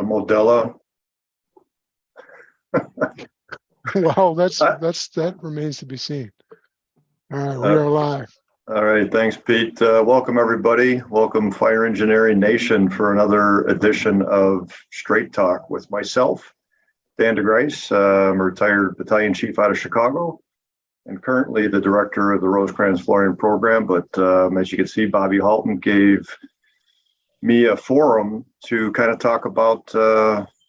Modella. Well, that remains to be seen. All right, we are live. All right, thanks, Pete. Welcome, everybody. Welcome, Fire Engineering Nation, for another edition of Straight Talk with myself, Dan DeGryse. I'm a retired battalion chief out of Chicago and currently the director of the Rosecrans Flooring Program. But as you can see, Bobby Halton gave me a forum to kind of talk about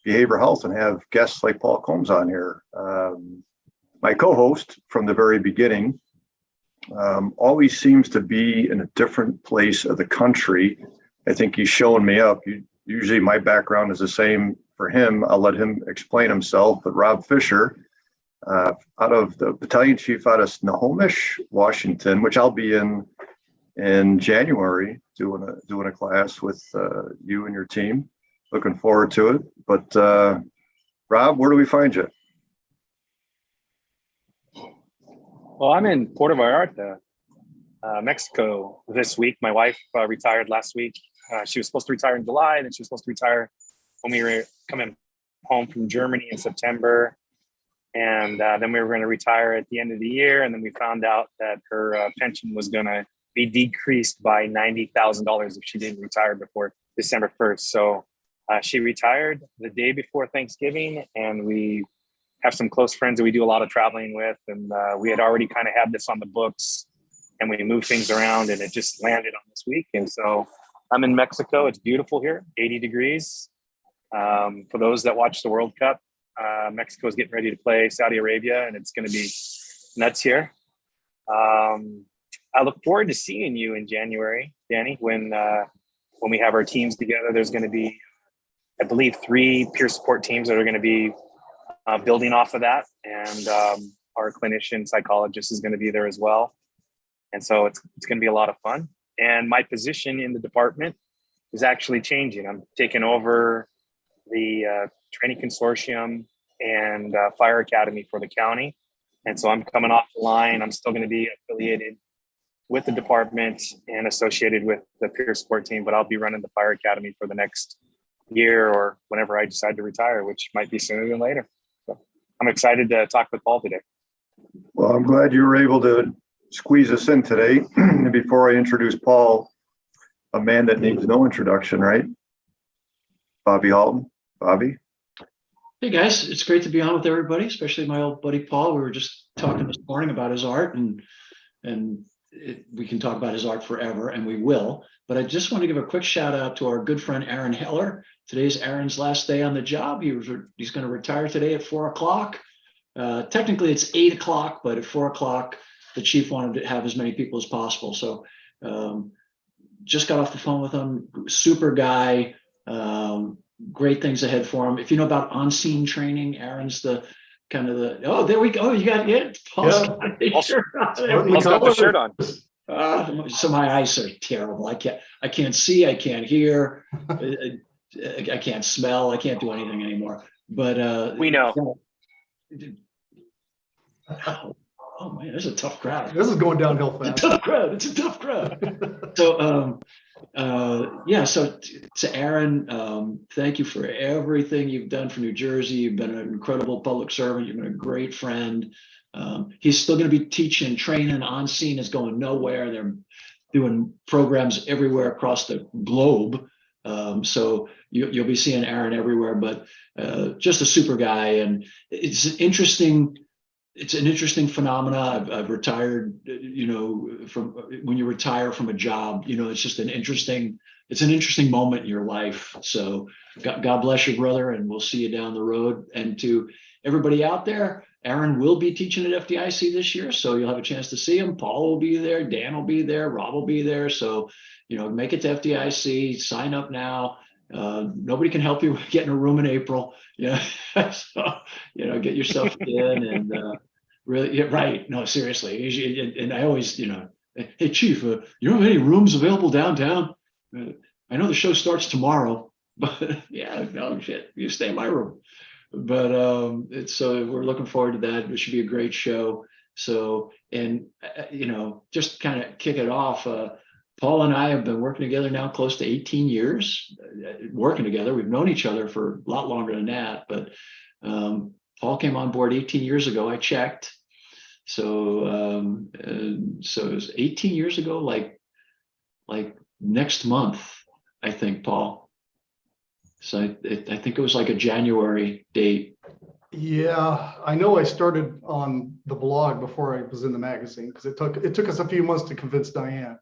behavioral health and have guests like Paul Combs on here. My co-host from the very beginning always seems to be in a different place of the country. I think he's showing me up. Usually my background is the same for him. I'll let him explain himself. But Rob Fisher, out of the battalion chief out of Snohomish, Washington, which I'll be in January doing a class with you and your team. Looking forward to it. But Rob, where do we find you? Well, I'm in Puerto Vallarta, Mexico this week. My wife retired last week. She was supposed to retire in July, and then she was supposed to retire when we were coming home from Germany in September. And then we were going to retire at the end of the year. And then we found out that her pension was going to be decreased by $90,000 if she didn't retire before December 1st. So she retired the day before Thanksgiving, and we have some close friends that we do a lot of traveling with. And we had already kind of had this on the books, and we moved things around, and it just landed on this week. And so I'm in Mexico. It's beautiful here, 80 degrees. For those that watch the World Cup, Mexico is getting ready to play Saudi Arabia, and it's going to be nuts here. I look forward to seeing you in January, Danny, when we have our teams together. There's going to be, I believe, 3 peer support teams that are going to be building off of that. And our clinician psychologist is going to be there as well. And so it's going to be a lot of fun. And my position in the department is actually changing. I'm taking over the training consortium and fire academy for the county. And so I'm coming off the line. I'm still going to be affiliated with the department and associated with the peer support team, but I'll be running the fire academy for the next year or whenever I decide to retire, which might be sooner than later. So I'm excited to talk with Paul today. Well, I'm glad you were able to squeeze us in today. And before I introduce Paul, a man that needs no introduction, right? Bobby Halton. Bobby. Hey guys, it's great to be on with everybody, especially my old buddy Paul. We were just talking this morning about his art, and we can talk about his art forever, and we will. But I just want to give a quick shout out to our good friend Aaron Heller. Today's Aaron's last day on the job. He's going to retire today at 4 o'clock. Technically, it's 8 o'clock, but at 4 o'clock, the chief wanted to have as many people as possible. So just got off the phone with him. Super guy. Great things ahead for him. If you know about on-scene training, Aaron's there we go. You got it. Paul's got Paul's got the shirt on. So my eyes are terrible. I can't see. I can't hear. I can't smell. I can't do anything anymore. But we know. Oh man, this is a tough crowd. This is going downhill fast. It's a tough crowd. It's a tough crowd. So so to Aaron, thank you for everything you've done for New Jersey. You've been an incredible public servant. You've been a great friend. He's still going to be teaching, training. On scene is going nowhere. They're doing programs everywhere across the globe. So you'll be seeing Aaron everywhere, but just a super guy. And it's an interesting phenomena. I've retired, from when you retire from a job, it's just an interesting moment in your life. So God bless you, brother. And we'll see you down the road. And to everybody out there, Aaron will be teaching at FDIC this year. So you'll have a chance to see him. Paul will be there. Dan will be there. Rob will be there. So, make it to FDIC, sign up now. Nobody can help you get in a room in April. So, get yourself in and really, yeah, right. No, seriously. And I always, hey, Chief, you don't have any rooms available downtown? I know the show starts tomorrow, but yeah, no shit, you stay in my room. But so we're looking forward to that. It should be a great show. So, and just kind of kick it off. Paul and I have been working together now close to 18 years, working together. We've known each other for a lot longer than that, but Paul came on board 18 years ago. I checked. So so it was 18 years ago, like next month, I think, Paul. So I think it was like a January date. Yeah, I know I started on the blog before I was in the magazine because it took us a few months to convince Diane.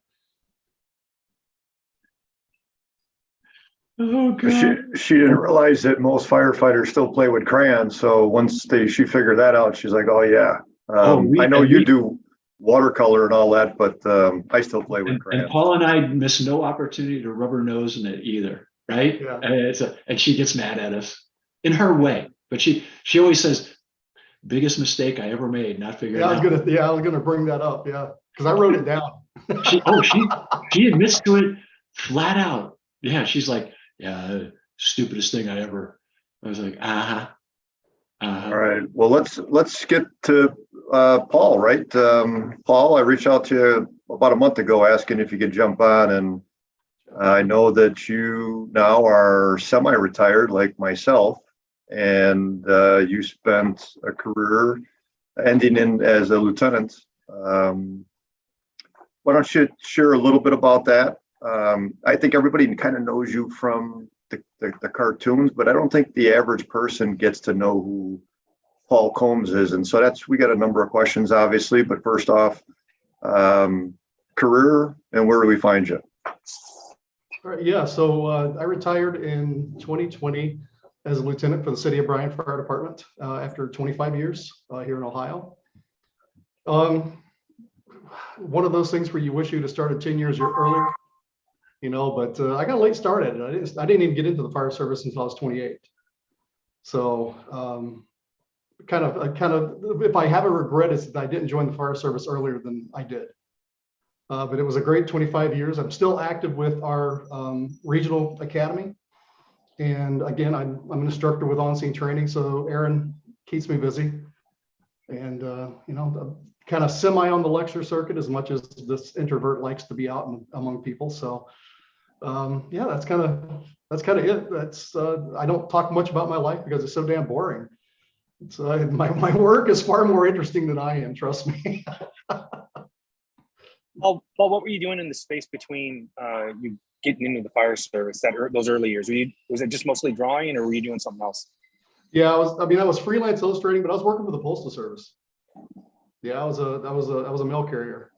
Oh God. She didn't realize that most firefighters still play with crayons. So once she figured that out, she's like, "Oh yeah, I know you do watercolor and all that, but I still play with crayons." And Paul and I miss no opportunity to rub her nose in it either, right? Yeah. And she gets mad at us in her way, but she always says, "Biggest mistake I ever made, not figuring out." I was gonna bring that up, yeah, because I wrote it down. She admits to it flat out. Yeah, she's like, "Yeah, stupidest thing I ever." I was like, All right. Well, let's get to Paul, right? Paul, I reached out to you about a month ago asking if you could jump on, and I know that you now are semi-retired like myself, and you spent a career ending in as a lieutenant. Why don't you share a little bit about that? I think everybody kind of knows you from the cartoons, but I don't think the average person gets to know who Paul Combs is. And so we got a number of questions, obviously, but first off, career and where do we find you? All right, yeah, so I retired in 2020 as a lieutenant for the City of Bryan Fire Department after 25 years here in Ohio. One of those things where you wish you'd have started 10 years earlier, but I got a late start at it. I didn't even get into the fire service until I was 28. So kind of, if I have a regret, it's that I didn't join the fire service earlier than I did. But it was a great 25 years. I'm still active with our regional academy. And again, I'm an instructor with on-scene training. So Aaron keeps me busy. And, kind of semi on the lecture circuit as much as this introvert likes to be out among people. So yeah, that's kind of it. I don't talk much about my life because it's so damn boring. So my work is far more interesting than I am, trust me. Paul, what were you doing in the space between you getting into the fire service, those early years? Was it just mostly drawing, or were you doing something else? Yeah, I was freelance illustrating, but I was working for the Postal Service. Yeah, I was a mail carrier.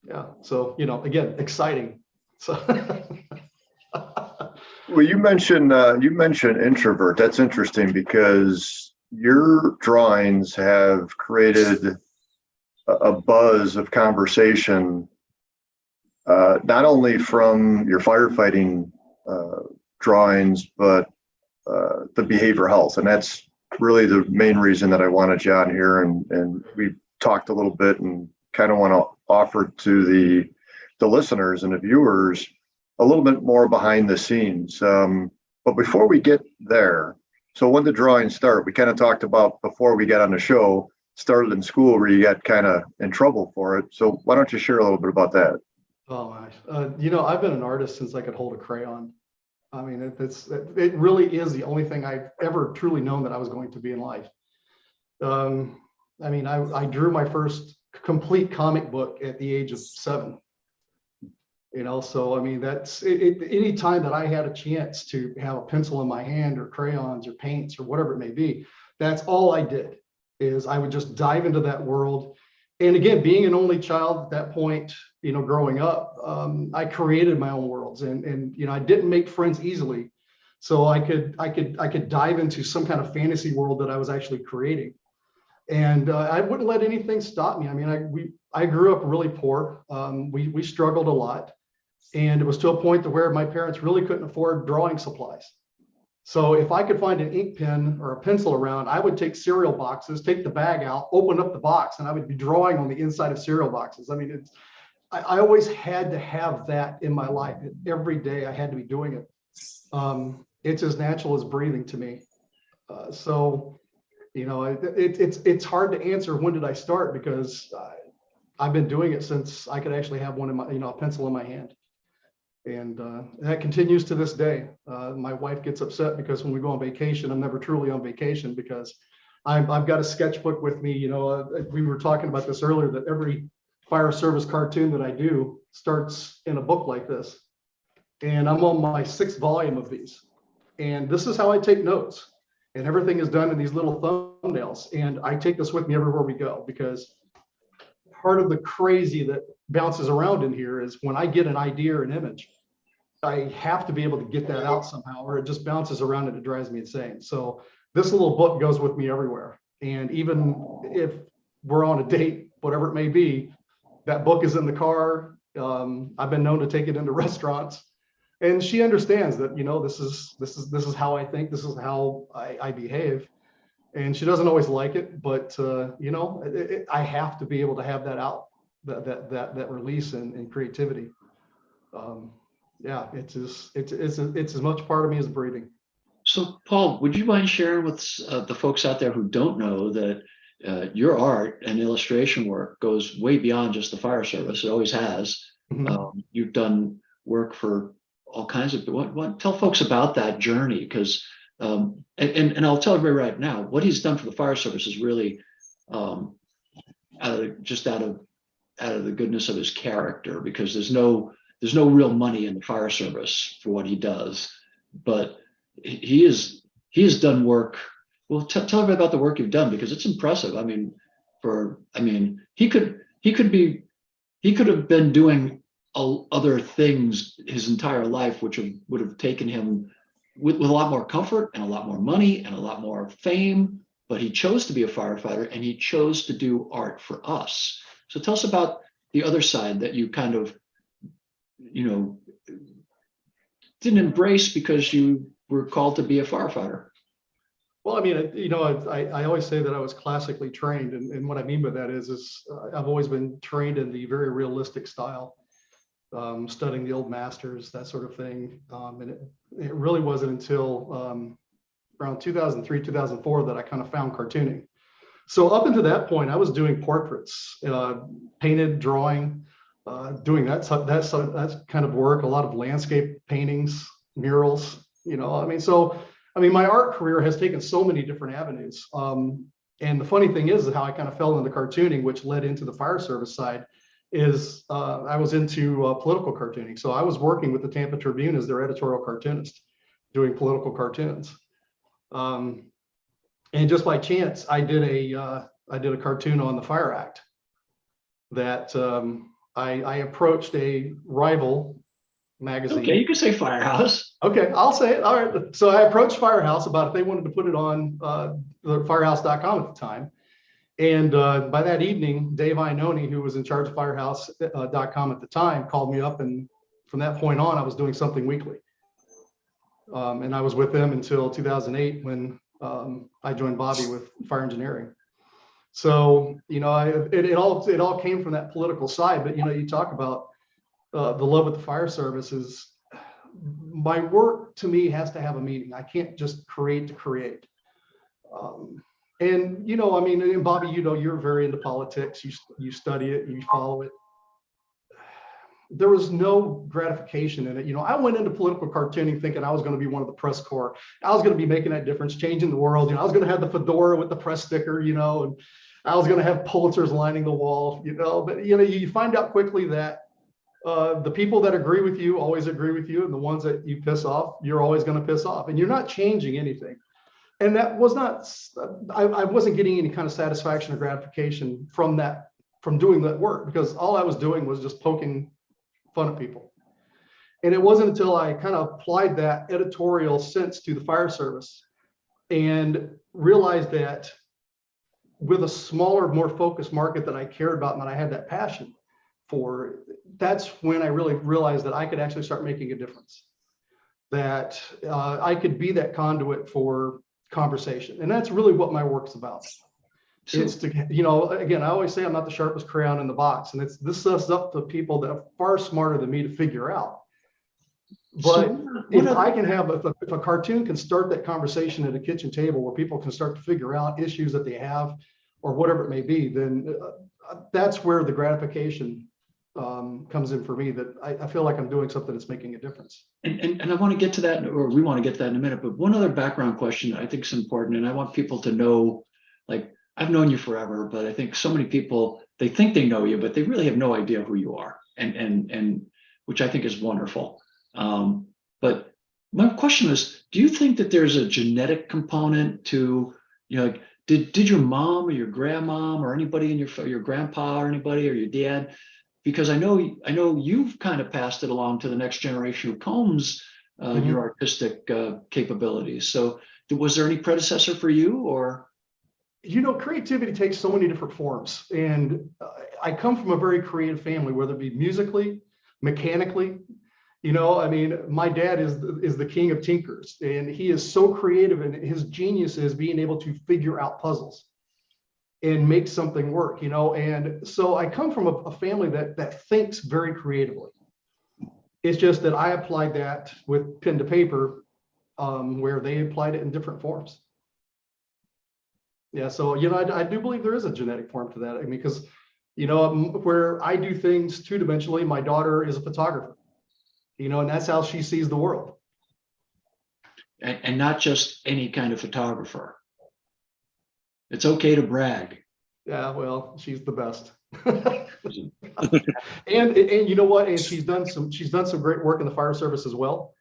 Yeah, so again, exciting. So Well, you mentioned introvert. That's interesting because your drawings have created a buzz of conversation, not only from your firefighting drawings, but the behavioral health. And that's really the main reason that I wanted you on here. And we talked a little bit and kind of want to offer to the listeners and the viewers a little bit more behind the scenes. But before we get there, so when the drawings start, we kind of talked about before we got on the show, started in school where you got kind of in trouble for it. So why don't you share a little bit about that? Oh my, I've been an artist since I could hold a crayon. I mean, it really is the only thing I've ever truly known that I was going to be in life. I drew my first complete comic book at the age of 7. So I mean, that's it. Any time that I had a chance to have a pencil in my hand or crayons or paints or whatever it may be, that's all I did. Is I would just dive into that world. And again, being an only child at that point, growing up, I created my own worlds, and I didn't make friends easily, so I could dive into some kind of fantasy world that I was actually creating, and I wouldn't let anything stop me. I mean, I grew up really poor. We struggled a lot, and it was to a point to where my parents really couldn't afford drawing supplies. So if I could find an ink pen or a pencil around, I would take cereal boxes, take the bag out, open up the box, and I would be drawing on the inside of cereal boxes. I mean, I always had to have that in my life. Every day I had to be doing it. It's as natural as breathing to me. It's hard to answer when did I start, because I've been doing it since I could actually have one in my, a pencil in my hand. And that continues to this day. My wife gets upset because when we go on vacation, I'm never truly on vacation because I've got a sketchbook with me. We were talking about this earlier, that every fire service cartoon that I do starts in a book like this. And I'm on my 6th volume of these. And this is how I take notes. And everything is done in these little thumbnails. And I take this with me everywhere we go, because part of the crazy that bounces around in here is when I get an idea or an image, I have to be able to get that out somehow, or it just bounces around and it drives me insane. So this little book goes with me everywhere. And even if we're on a date, whatever it may be, that book is in the car. I've been known to take it into restaurants, and she understands that, this is how I think, this is how I behave. And she doesn't always like it, but I have to be able to have that out, that release and creativity. Yeah, it's as much part of me as breathing. So Paul, would you mind sharing with the folks out there who don't know that your art and illustration work goes way beyond just the fire service? It always has. Mhm. You've done work for all kinds of people. Tell folks about that journey, because and I'll tell everybody right now, what he's done for the fire service is really out of the goodness of his character, because there's no real money in the fire service for what he does, but he has done work. Well, tell everybody about the work you've done, because it's impressive. I mean, he could have been doing other things his entire life, which would have taken him with a lot more comfort and a lot more money and a lot more fame, but he chose to be a firefighter, and he chose to do art for us. So tell us about the other side that you kind of, didn't embrace because you were called to be a firefighter. Well, I mean, I always say that I was classically trained, and what I mean by that is I've always been trained in the very realistic style, studying the old masters, that sort of thing. And it really wasn't until around 2003, 2004 that I kind of found cartooning. So up until that point, I was doing portraits, painted, drawing, doing that kind of work, a lot of landscape paintings, murals, my art career has taken so many different avenues. And the funny thing is how I kind of fell into cartooning, which led into the fire service side, is I was into political cartooning. So I was working with the Tampa Tribune as their editorial cartoonist, doing political cartoons. And just by chance, I did a cartoon on the Fire Act that I approached a rival magazine. Okay, you can say Firehouse. Okay, I'll say it. All right. So I approached Firehouse about if they wanted to put it on the firehouse.com at the time. And by that evening, Dave Iannone, who was in charge of firehouse.com at the time, called me up. And from that point on, I was doing something weekly. And I was with them until 2008 when I joined Bobby with fire engineering. So, it all came from that political side. But, you talk about the love of the fire service is, my work to me has to have a meaning. I can't just create to create. And, and Bobby, you're very into politics. You study it, you follow it. There was no gratification in it. I went into political cartooning thinking I was going to be one of the press corps. I was going to be making that difference, changing the world. I was going to have the fedora with the press sticker, and I was going to have Pulitzers lining the wall, but, you find out quickly that the people that agree with you always agree with you. And the ones that you piss off, you're always going to piss off, and you're not changing anything. And that was not, I wasn't getting any kind of satisfaction or gratification from doing that work, because all I was doing was just poking fun at people. And it wasn't until I kind of applied that editorial sense to the fire service and realized that with a smaller, more focused market that I cared about and that I had that passion for, that's when I really realized that I could actually start making a difference, that I could be that conduit for conversation. And that's really what my work's about. It's to, again, I always say I'm not the sharpest crayon in the box, and this is up to people that are far smarter than me to figure out. But if a cartoon can start that conversation at a kitchen table where people can start to figure out issues that they have or whatever it may be, then that's where the gratification comes in for me, that I feel like I'm doing something that's making a difference. And I want to get to that, or we want to get to that in a minute, but one other background question that I think is important, and I want people to know, like, I've known you forever, but I think so many people, they think they know you, but they really have no idea who you are, and which I think is wonderful. But my question is, do you think that there's a genetic component to, like, did your mom or your grandmom or anybody in your grandpa or anybody or your dad? Because I know you've kind of passed it along to the next generation who combs your artistic capabilities. So was there any predecessor for you, or? Creativity takes so many different forms, and I come from a very creative family, whether it be musically, mechanically. My dad is the king of tinkers, and he is so creative, and his genius is being able to figure out puzzles and make something work, and so I come from a family that thinks very creatively. It's just that I applied that with pen to paper, where they applied it in different forms. Yeah, so I do believe there is a genetic form to that. I mean, because where I do things two-dimensionally, my daughter is a photographer, and that's how she sees the world. And not just any kind of photographer. It's okay to brag. Yeah, well, she's the best. and you know what? And she's done some great work in the fire service as well.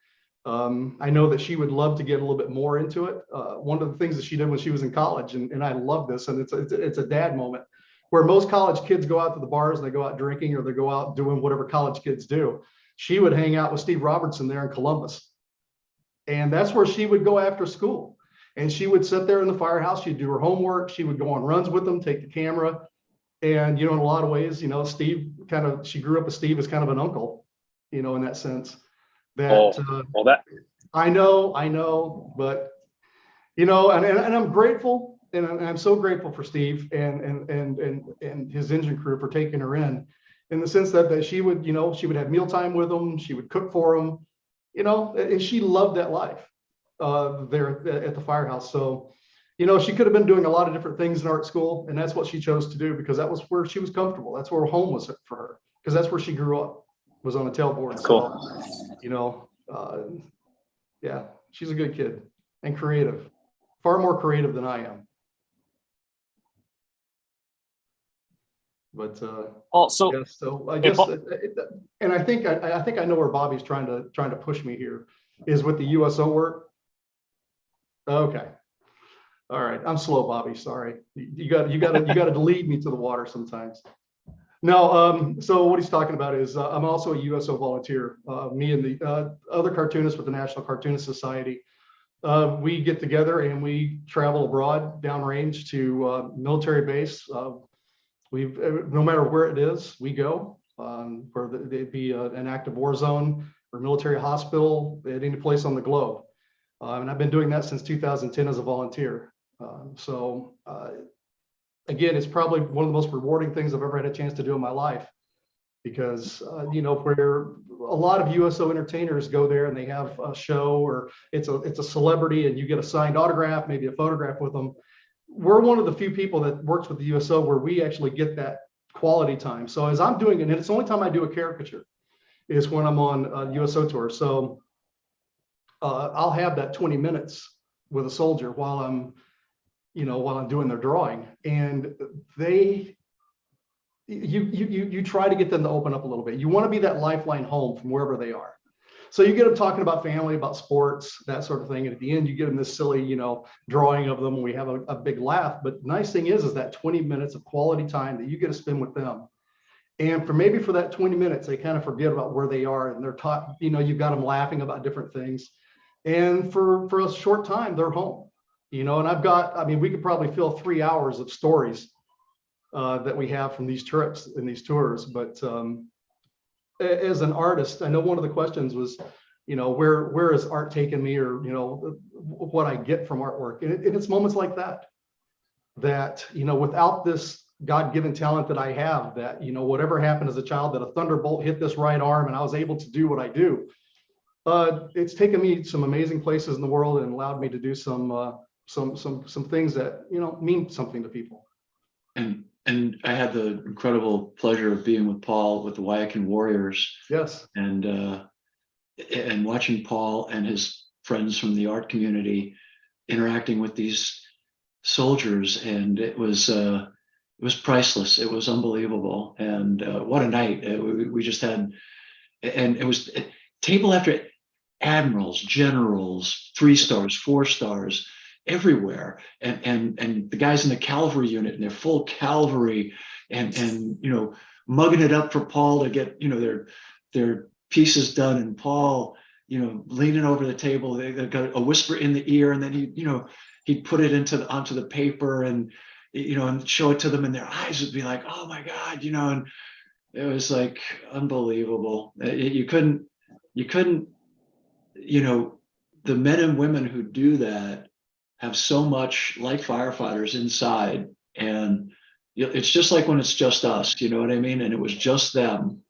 I know that she would love to get a little bit more into it. One of the things that she did when she was in college, and I love this, and it's a dad moment, where most college kids go out to the bars and they go out drinking, or they go out doing whatever college kids do. She would hang out with Steve Robertson there in Columbus, and that's where she would go after school. And she would sit there in the firehouse. She'd do her homework. She would go on runs with them, take the camera. And, in a lot of ways, Steve she grew up with Steve as kind of an uncle, in that sense. That I know, but, and I'm grateful. And I'm so grateful for Steve and his engine crew for taking her in the sense that she would, she would have mealtime with them. She would cook for them, and she loved that life. There at the firehouse. So, she could have been doing a lot of different things in art school, and that's what she chose to do, because that was where she was comfortable. That's where home was for her, because that's where she grew up, was on a tailboard. That's cool. So, yeah, she's a good kid and creative, far more creative than I am. But so yeah, so I guess, and I think I know where Bobby's trying to push me here, is with the USO work. Okay. All right. I'm slow, Bobby. Sorry. You got to lead me to the water sometimes. No. So what he's talking about is I'm also a USO volunteer. Me and the other cartoonists with the National Cartoonist Society. We get together and we travel abroad, downrange to military base. No matter where it is, we go. Where it'd be an active war zone or military hospital at any place on the globe. And I've been doing that since 2010 as a volunteer. So again, it's probably one of the most rewarding things I've ever had a chance to do in my life, because where a lot of USO entertainers go there and they have a show, or it's a celebrity and you get a signed autograph, maybe a photograph with them. We're one of the few people that works with the USO where we actually get that quality time. So as I'm doing it, and it's the only time I do a caricature, is when I'm on a USO tour. So I'll have that 20 minutes with a soldier while I'm doing their drawing, and you try to get them to open up a little bit. You want to be that lifeline home from wherever they are. So you get them talking about family, about sports, that sort of thing. And at the end, you give them this silly, drawing of them, and we have a big laugh. But the nice thing is that 20 minutes of quality time that you get to spend with them. And for that 20 minutes, they kind of forget about where they are, and they're taught, you've got them laughing about different things. And for a short time, they're home, and we could probably fill 3 hours of stories that we have from these trips and these tours. But as an artist, I know one of the questions was, where is art taking me, or, what I get from artwork. And it's moments like that, without this God-given talent that I have, that, whatever happened as a child, that a thunderbolt hit this right arm and I was able to do what I do. It's taken me some amazing places in the world and allowed me to do some things that, mean something to people. And and I had the incredible pleasure of being with Paul with the Wyakin Warriors, Yes. and watching Paul and his friends from the art community interacting with these soldiers, and it was priceless. It was unbelievable, and what a night we just had. And it was table after admirals, generals, 3 stars, 4 stars, everywhere, and the guys in the cavalry unit, and they're full cavalry, and mugging it up for Paul to get their pieces done, and Paul leaning over the table, they got a whisper in the ear, and then he'd put it onto the paper, and and show it to them, and their eyes would be like, oh my God, and it was like unbelievable. You couldn't, the men and women who do that have so much like firefighters inside, and it's just like when it's just us, you know what I mean? And it was just them,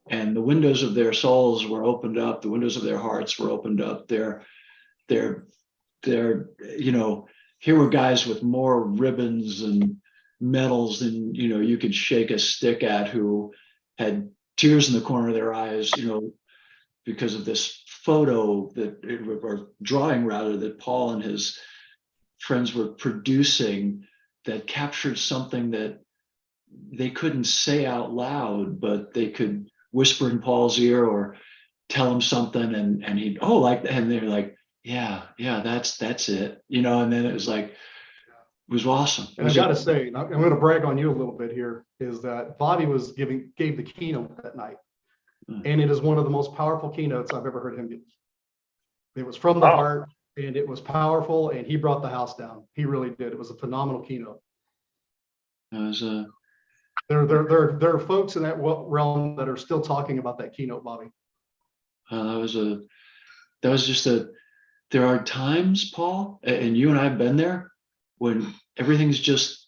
and the windows of their souls were opened up, the windows of their hearts were opened up. They're here were guys with more ribbons and medals than you could shake a stick at, who had tears in the corner of their eyes, because of this photo or drawing rather, that Paul and his friends were producing, that captured something that they couldn't say out loud, but they could whisper in Paul's ear or tell him something, and he'd and they're like, yeah, that's it, and then it was like, it was awesome. And I got to say, I'm going to brag on you a little bit here, is that Bobby gave the keynote that night. And it is one of the most powerful keynotes I've ever heard him give. It was from the heart, and it was powerful, and he brought the house down. He really did. It was a phenomenal keynote. There are folks in that realm that are still talking about that keynote, Bobby. There are times, Paul, and you and I have been there, when everything's just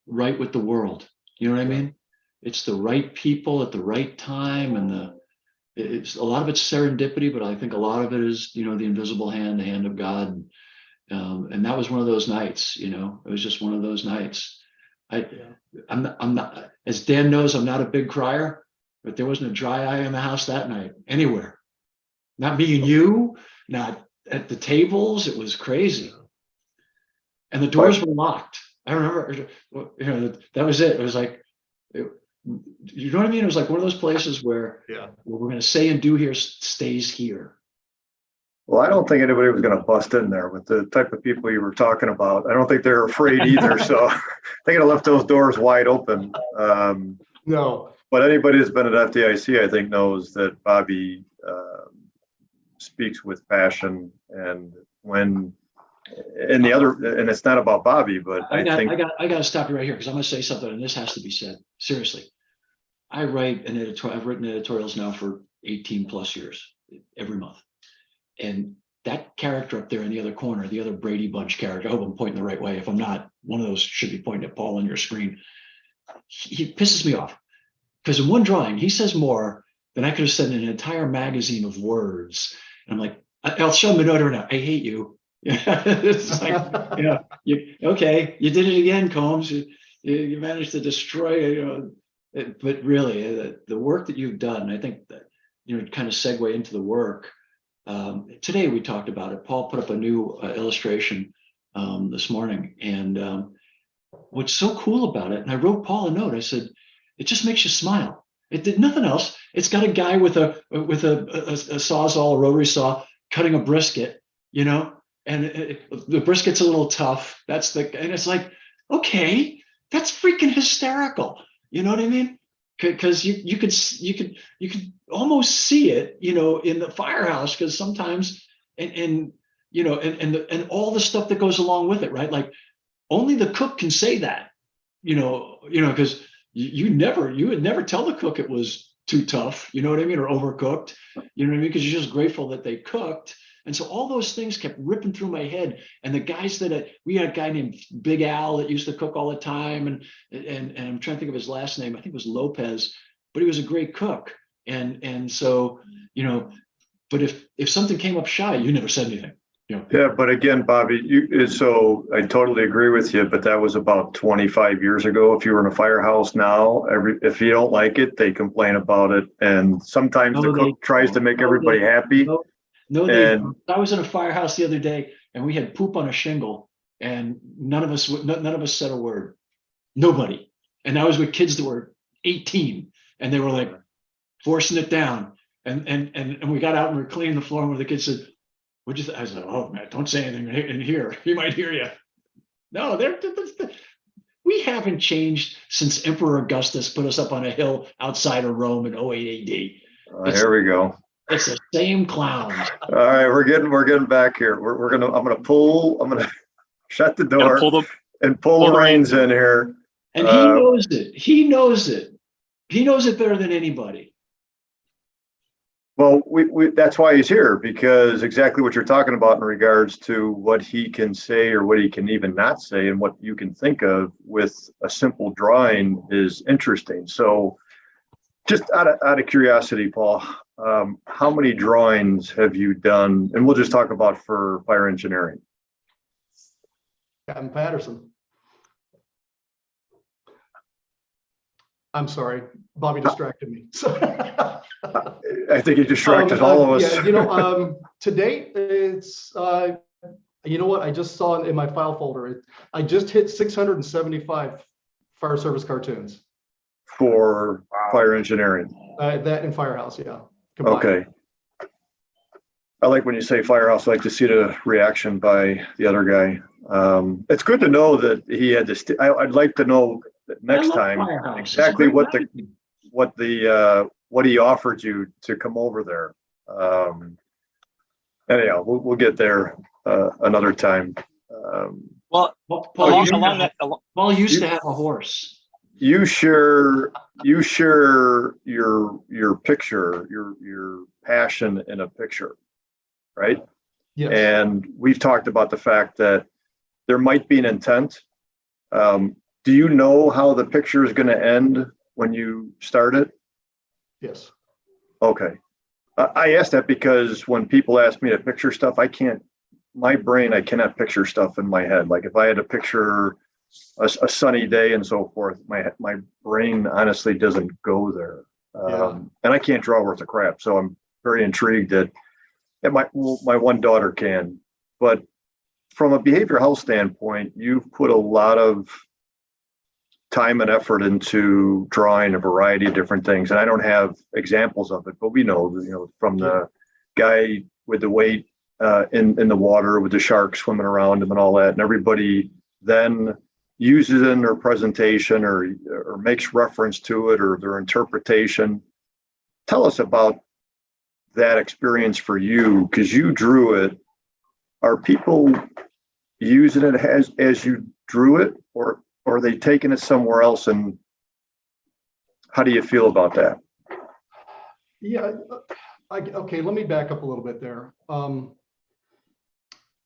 right with the world. You know what I mean? It's the right people at the right time, and it's a lot of it's serendipity, but I think a lot of it is, the invisible hand, the hand of God. And that was one of those nights, it was just one of those nights. I'm not, as Dan knows, I'm not a big crier, but there wasn't a dry eye in the house that night, anywhere. Not me and you, not at the tables. It was crazy. And the doors were locked. I remember, that was it. It was like, you know what I mean? It was like one of those places where what we're going to say and do here stays here. Well, I don't think anybody was going to bust in there with the type of people you were talking about. I don't think they're afraid either. So they could have left those doors wide open. No. But anybody who's been at FDIC, I think, knows that Bobby speaks with passion, and and it's not about Bobby, but I got to stop you right here, because I'm going to say something, and this has to be said seriously. I've written editorials now for 18 plus years, every month. And that character up there in the other corner, the other Brady Bunch character, I hope I'm pointing the right way. If I'm not, one of those should be pointing at Paul on your screen. He pisses me off, because in one drawing, he says more than I could have said in an entire magazine of words. And I'm like, I'll show him a note right now. I hate you. It's like, okay, you did it again, Combs. You managed to destroy, but really, the work that you've done, I think that, kind of segue into the work. Today we talked about it. Paul put up a new illustration this morning, and what's so cool about it, and I wrote Paul a note. I said, it just makes you smile. It did nothing else. It's got a guy with a sawzall, a rotary saw, cutting a brisket, and the brisket's a little tough. And it's like, okay, that's freaking hysterical. You know what I mean? Because you could almost see it, in the firehouse, because sometimes and all the stuff that goes along with it, right? Like, only the cook can say that, because you would never tell the cook it was too tough, you know what I mean, or overcooked, you know what I mean, because you're just grateful that they cooked. And so all those things kept ripping through my head. And the guys we had a guy named Big Al that used to cook all the time, and I'm trying to think of his last name. I think it was Lopez, but he was a great cook. And so, but if something came up shy, you never said anything. Yeah, but again, Bobby, so I totally agree with you, but that was about 25 years ago. If you were in a firehouse now, if you don't like it, they complain about it. And sometimes the cook tries to make everybody happy. I was in a firehouse the other day and we had poop on a shingle and none of us said a word. Nobody. And I was with kids that were 18 and they were like forcing it down. And we got out and we were cleaning the floor and one of the kids said, "What'd you think?" I said, "Oh man, don't say anything in here. He might hear you." No, we haven't changed since Emperor Augustus put us up on a hill outside of Rome in 08 AD. Here we go. It's the same clowns. All right, we're getting back here. I'm gonna shut the door and pull the reins in here. And he knows it. He knows it. He knows it better than anybody. Well, that's why he's here, because exactly what you're talking about in regards to what he can say or what he can even not say and what you can think of with a simple drawing is interesting. So just out of curiosity, Paul, how many drawings have you done? And we'll just talk about for fire engineering. Captain Patterson. I'm sorry, Bobby distracted me. I think he distracted all of us. Yeah, to date, it's, you know what, I just saw in my file folder, I just hit 675 fire service cartoons. For fire engineering. That and firehouse, yeah. Combined. Okay. I like when you say firehouse, I like to see the reaction by the other guy. It's good to know that he had this. I'd like to know next time exactly what he offered you to come over there. Anyhow, we'll get there another time. Paul used to have a horse. You share your picture, your passion in a picture, right? Yes. And we've talked about the fact that there might be an intent. Do you know how the picture is going to end when you start it? Yes. Okay. I asked that because when people ask me to picture stuff, I cannot picture stuff in my head. Like if I had to picture a sunny day and so forth, my brain honestly doesn't go there. And I can't draw worth a crap. So I'm very intrigued that my one daughter can. But from a behavioral health standpoint, you've put a lot of time and effort into drawing a variety of different things. And I don't have examples of it, but we know, from the guy with the weight in the water with the shark swimming around him and all that, and everybody then uses it in their presentation or makes reference to it or their interpretation. Tell us about that experience for you, because you drew it. Are people using it as you drew it, or are they taking it somewhere else? And how do you feel about that? Yeah. Okay, let me back up a little bit there.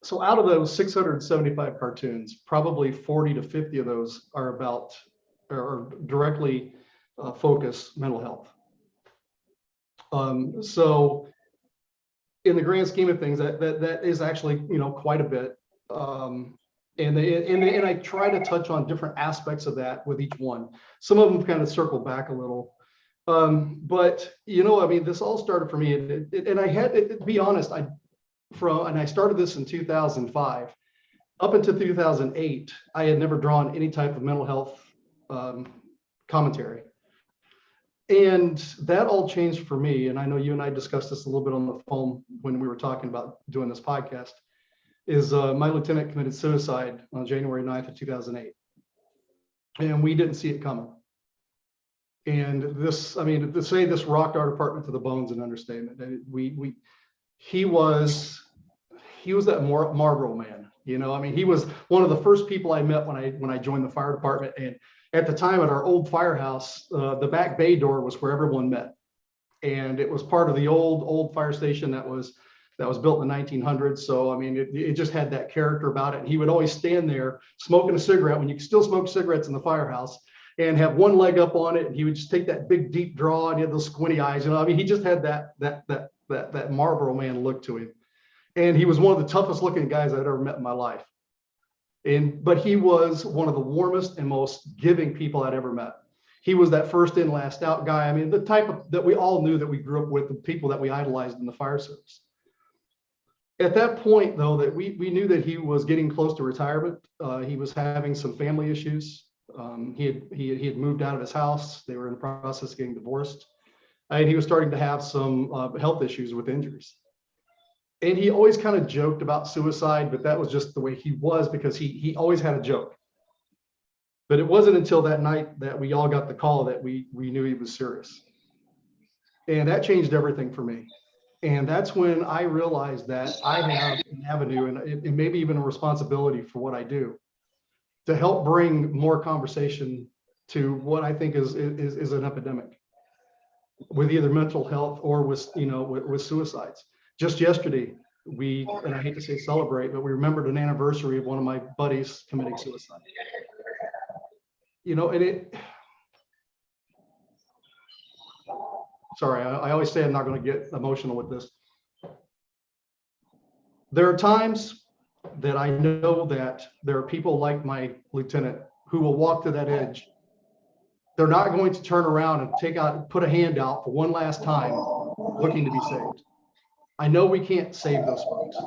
So out of those 675 cartoons, probably 40 to 50 of those are about or directly focus mental health. So in the grand scheme of things, that is actually, quite a bit. And I try to touch on different aspects of that with each one. Some of them kind of circle back a little. But this all started for me, and I had to be honest, I started this in 2005. Up until 2008, I had never drawn any type of mental health commentary. And that all changed for me. And I know you and I discussed this a little bit on the phone when we were talking about doing this podcast, is my lieutenant committed suicide on January 9th of 2008. And we didn't see it coming. And to say this rocked our department to the bones and understatement. He was that Marlboro man, he was one of the first people I met when I joined the fire department. And at the time at our old firehouse, the back bay door was where everyone met. And it was part of the old fire station that was built in the 1900s. So, it just had that character about it. And he would always stand there smoking a cigarette when you could still smoke cigarettes in the firehouse, and have one leg up on it. And he would just take that big, deep draw, and he had those squinty eyes. He just had that Marlboro man look to him. And he was one of the toughest looking guys I'd ever met in my life. But he was one of the warmest and most giving people I'd ever met. He was that first in, last out guy. I mean, the type of that we all knew that we grew up with, the people that we idolized in the fire service. At that point, though, that we knew that he was getting close to retirement. He was having some family issues. He had moved out of his house. They were in the process of getting divorced. And he was starting to have some health issues with injuries. And he always kind of joked about suicide, but that was just the way he was, because he always had a joke. But it wasn't until that night that we all got the call that we knew he was serious. And that changed everything for me. And that's when I realized that I have an avenue and maybe even a responsibility for what I do to help bring more conversation to what I think is an epidemic with either mental health or with suicides. Just yesterday, and I hate to say celebrate, but we remembered an anniversary of one of my buddies committing suicide. Sorry, I always say I'm not going to get emotional with this. There are times that I know that there are people like my lieutenant who will walk to that edge. They're not going to turn around and put a hand out for one last time looking to be saved. I know we can't save those folks,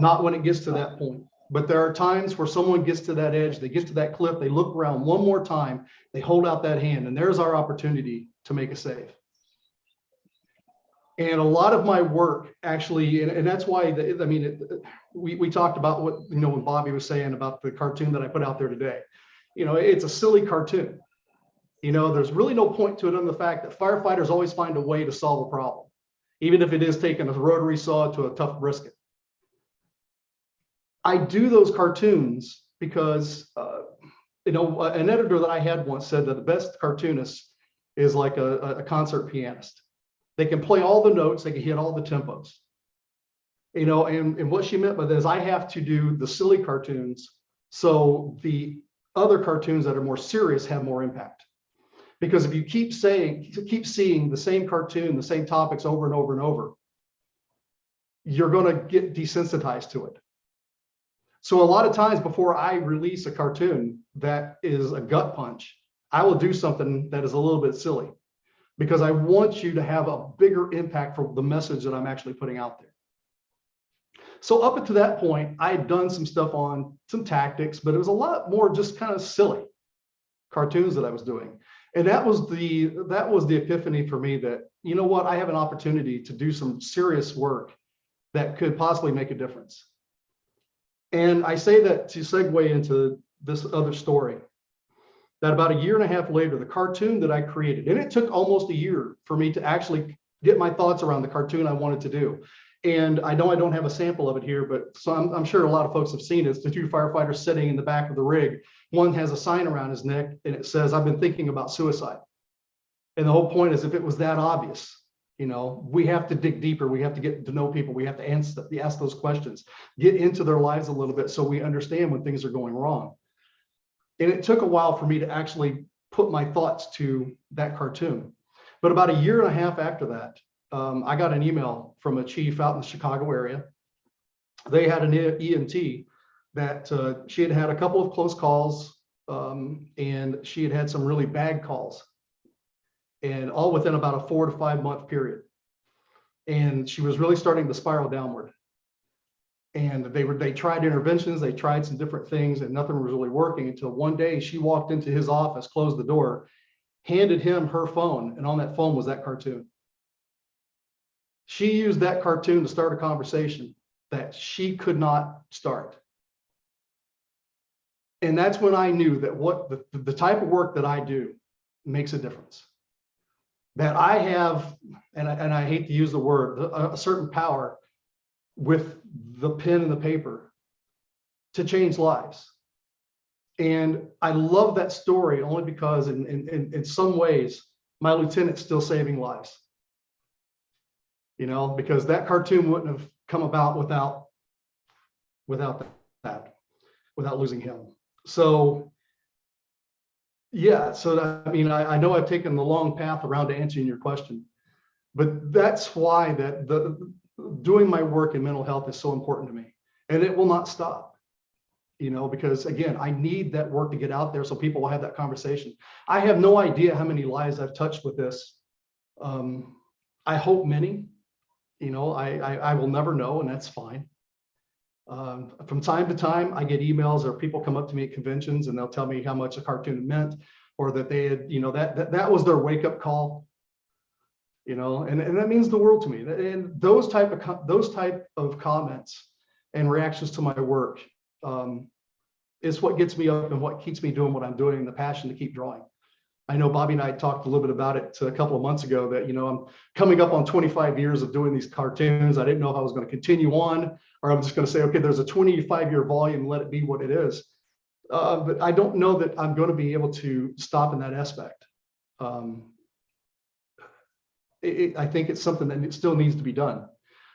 not when it gets to that point. But there are times where someone gets to that edge, they get to that cliff, they look around one more time, they hold out that hand, and there's our opportunity to make a save. And a lot of my work actually, and that's why, we talked about what, when Bobby was saying about the cartoon that I put out there today. It's a silly cartoon. There's really no point to it, on the fact that firefighters always find a way to solve a problem, even if it is taking a rotary saw to a tough brisket. I do those cartoons because, an editor that I had once said that the best cartoonist is like a concert pianist. They can play all the notes, they can hit all the tempos. And what she meant by that is I have to do the silly cartoons so the other cartoons that are more serious have more impact. Because if you keep seeing the same cartoon, the same topics over and over and over, you're going to get desensitized to it. So a lot of times before I release a cartoon that is a gut punch, I will do something that is a little bit silly, because I want you to have a bigger impact for the message that I'm actually putting out there. So up until that point, I had done some stuff on some tactics, but it was a lot more just kind of silly cartoons that I was doing. And that was the epiphany for me that, I have an opportunity to do some serious work that could possibly make a difference. And I say that to segue into this other story, that about a year and a half later, the cartoon that I created, and it took almost a year for me to actually get my thoughts around the cartoon I wanted to do. And I know I don't have a sample of it here, but I'm sure a lot of folks have seen it. It's the two firefighters sitting in the back of the rig. One has a sign around his neck and it says, "I've been thinking about suicide." And the whole point is, if it was that obvious, we have to dig deeper. We have to get to know people. We have to ask those questions, get into their lives a little bit so we understand when things are going wrong. And it took a while for me to actually put my thoughts to that cartoon. But about a year and a half after that, I got an email from a chief out in the Chicago area. They had an EMT that she had had a couple of close calls, and she had had some really bad calls, and all within about a 4 to 5 month period. And she was really starting to spiral downward. And they tried interventions, they tried some different things, and nothing was really working until one day she walked into his office, closed the door, handed him her phone, and on that phone was that cartoon. She used that cartoon to start a conversation that she could not start. And that's when I knew that what the type of work that I do makes a difference. That I have, and I hate to use the word, a certain power with the pen and the paper to change lives. And I love that story only because in some ways, my lieutenant's still saving lives. Because that cartoon wouldn't have come about without losing him. So yeah, I know I've taken the long path around to answering your question, but that's why that doing my work in mental health is so important to me, and it will not stop. You know, because again, I need that work to get out there so people will have that conversation. I have no idea how many lives I've touched with this. I hope many. You know, I will never know, and that's fine. From time to time, I get emails or people come up to me at conventions and they'll tell me how much a cartoon meant, or that they had, you know, that was their wake up call. You know, and that means the world to me. And those type of comments and reactions to my work is what gets me up and what keeps me doing what I'm doing, and the passion to keep drawing. I know Bobby and I talked a little bit about it a couple of months ago that, you know, I'm coming up on 25 years of doing these cartoons. I didn't know if I was going to continue on, or I'm just going to say, okay, there's a 25-year volume, let it be what it is. But I don't know that I'm going to be able to stop in that aspect. I think it's something that still needs to be done.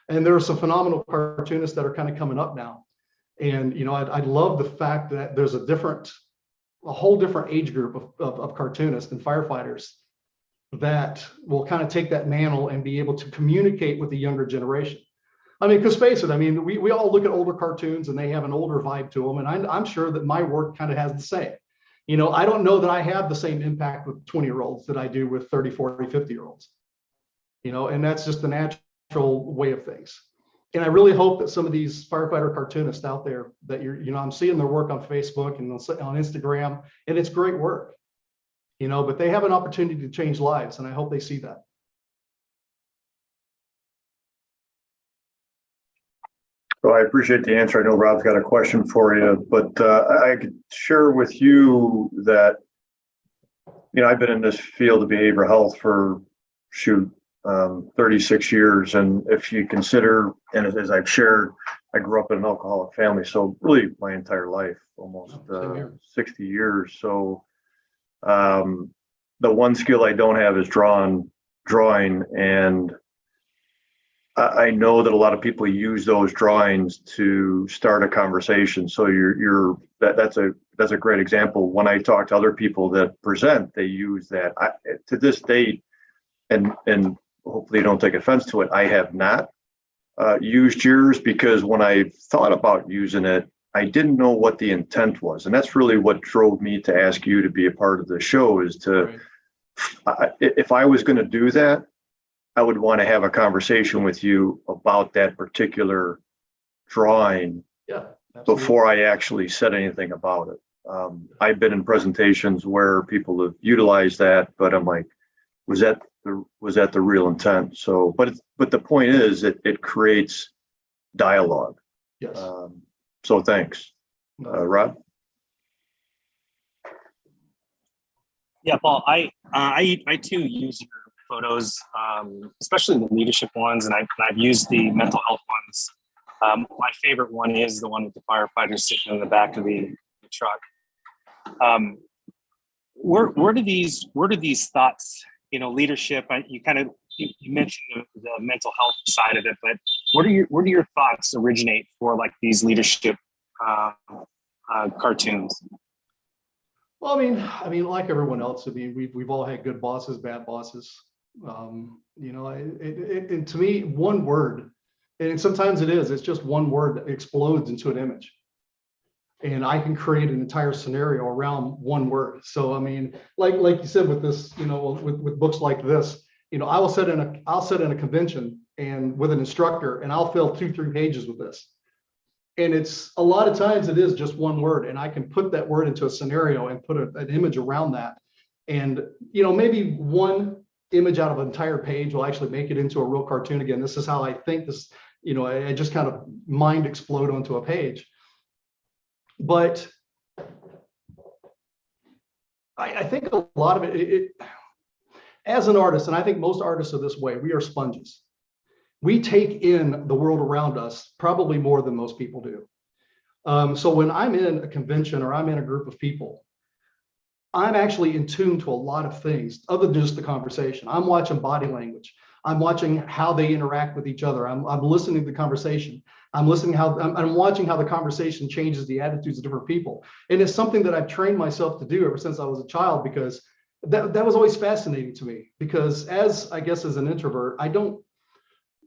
And there are some phenomenal cartoonists that are kind of coming up now. And, you know, I love the fact that there's a whole different age group of cartoonists and firefighters that will kind of take that mantle and be able to communicate with the younger generation. I mean, because face it, I mean, we all look at older cartoons and they have an older vibe to them. And I'm sure that my work kind of has the same. You know, I don't know that I have the same impact with 20-year-olds that I do with 30, 40, 50-year-olds. You know, and that's just the natural way of things. And I really hope that some of these firefighter cartoonists out there that you know, I'm seeing their work on Facebook and on Instagram, and it's great work, you know, but they have an opportunity to change lives, and I hope they see that. Well, I appreciate the answer. I know Rob's got a question for you, but I could share with you that, you know, I've been in this field of behavioral health for 36 years. And if you consider, and as I've shared, I grew up in an alcoholic family. So really my entire life, almost 60 years. So the one skill I don't have is drawing. And I know that a lot of people use those drawings to start a conversation. So that's a great example. When I talk to other people that present, they use that. To this date, and hopefully you don't take offense to it, I have not used yours, because when I thought about using it, I didn't know what the intent was. And that's really what drove me to ask you to be a part of the show, is to, if I was going to do that, I would want to have a conversation with you about that particular drawing before I actually said anything about it. I've been in presentations where people have utilized that, but I'm like, was that the real intent? So, but the point is, it creates dialogue. Yes. So thanks, Rob. Yeah, Paul, I too use your photos, especially the leadership ones, and I've used the mental health ones. My favorite one is the one with the firefighters sitting in the back of the truck. Where do these thoughts, you know, leadership? You mentioned the mental health side of it, but where do your thoughts originate for like these leadership cartoons? Well, I mean, like everyone else, I mean, we've all had good bosses, bad bosses. You know, and to me, one word, and sometimes it's just one word that explodes into an image. And I can create an entire scenario around one word. So, I mean, like you said, with this, you know, with books like this, you know, I'll sit in a convention and with an instructor, and I'll fill 2-3 pages with this. And it's a lot of times it is just one word, and I can put that word into a scenario and put an image around that. And, you know, maybe one image out of an entire page will actually make it into a real cartoon again. This is how I think this, you know, I just kind of mind explode onto a page. But I think a lot of it, as an artist, and I think most artists are this way, we are sponges. We take in the world around us probably more than most people do. So when I'm in a convention or I'm in a group of people, I'm actually in tune to a lot of things other than just the conversation. I'm watching body language. I'm watching how they interact with each other. I'm listening to the conversation. I'm watching how the conversation changes the attitudes of different people. And it's something that I've trained myself to do ever since I was a child, because that was always fascinating to me. Because as an introvert,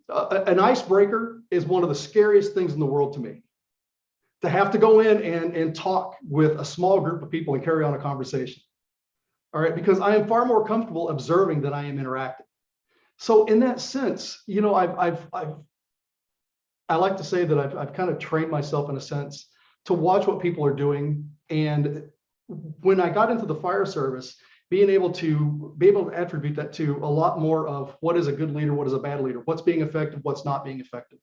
an icebreaker is one of the scariest things in the world to me. To have to go in and talk with a small group of people and carry on a conversation. All right, because I am far more comfortable observing than I am interacting. So in that sense, you know, I like to say that I've kind of trained myself in a sense to watch what people are doing. And when I got into the fire service, being able to attribute that to a lot more of what is a good leader, what is a bad leader, what's being effective, what's not being effective.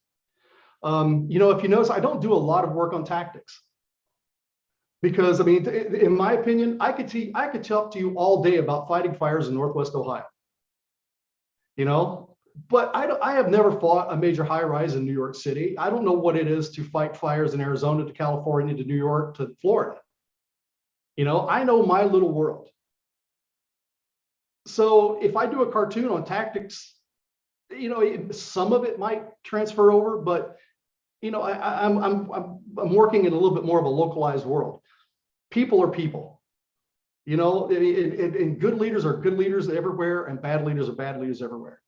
You know, if you notice, I don't do a lot of work on tactics because, I mean, in my opinion, I could talk to you all day about fighting fires in Northwest Ohio. You know, but I have never fought a major high rise in New York City. I don't know what it is to fight fires in Arizona to California to New York to Florida. You know, I know my little world. So if I do a cartoon on tactics, you know, some of it might transfer over, but you know, I'm working in a little bit more of a localized world. People are people, you know, and good leaders are good leaders everywhere, and bad leaders are bad leaders everywhere.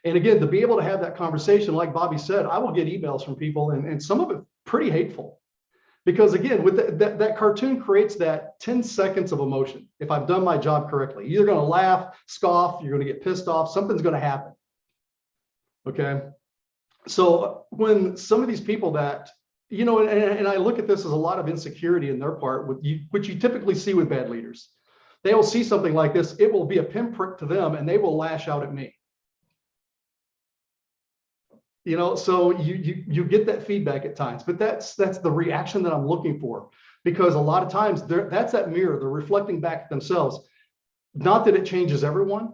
And again, to be able to have that conversation, like Bobby said, I will get emails from people, and some of it pretty hateful. Because again, with that cartoon creates that 10 seconds of emotion. If I've done my job correctly, you're going to laugh, scoff, you're going to get pissed off, something's going to happen. Okay. So when some of these people that, you know, and I look at this as a lot of insecurity in their part, which you typically see with bad leaders, they will see something like this. It will be a pinprick to them and they will lash out at me. You know, so you get that feedback at times, but that's the reaction that I'm looking for, because a lot of times that's that mirror, they're reflecting back at themselves. Not that it changes everyone,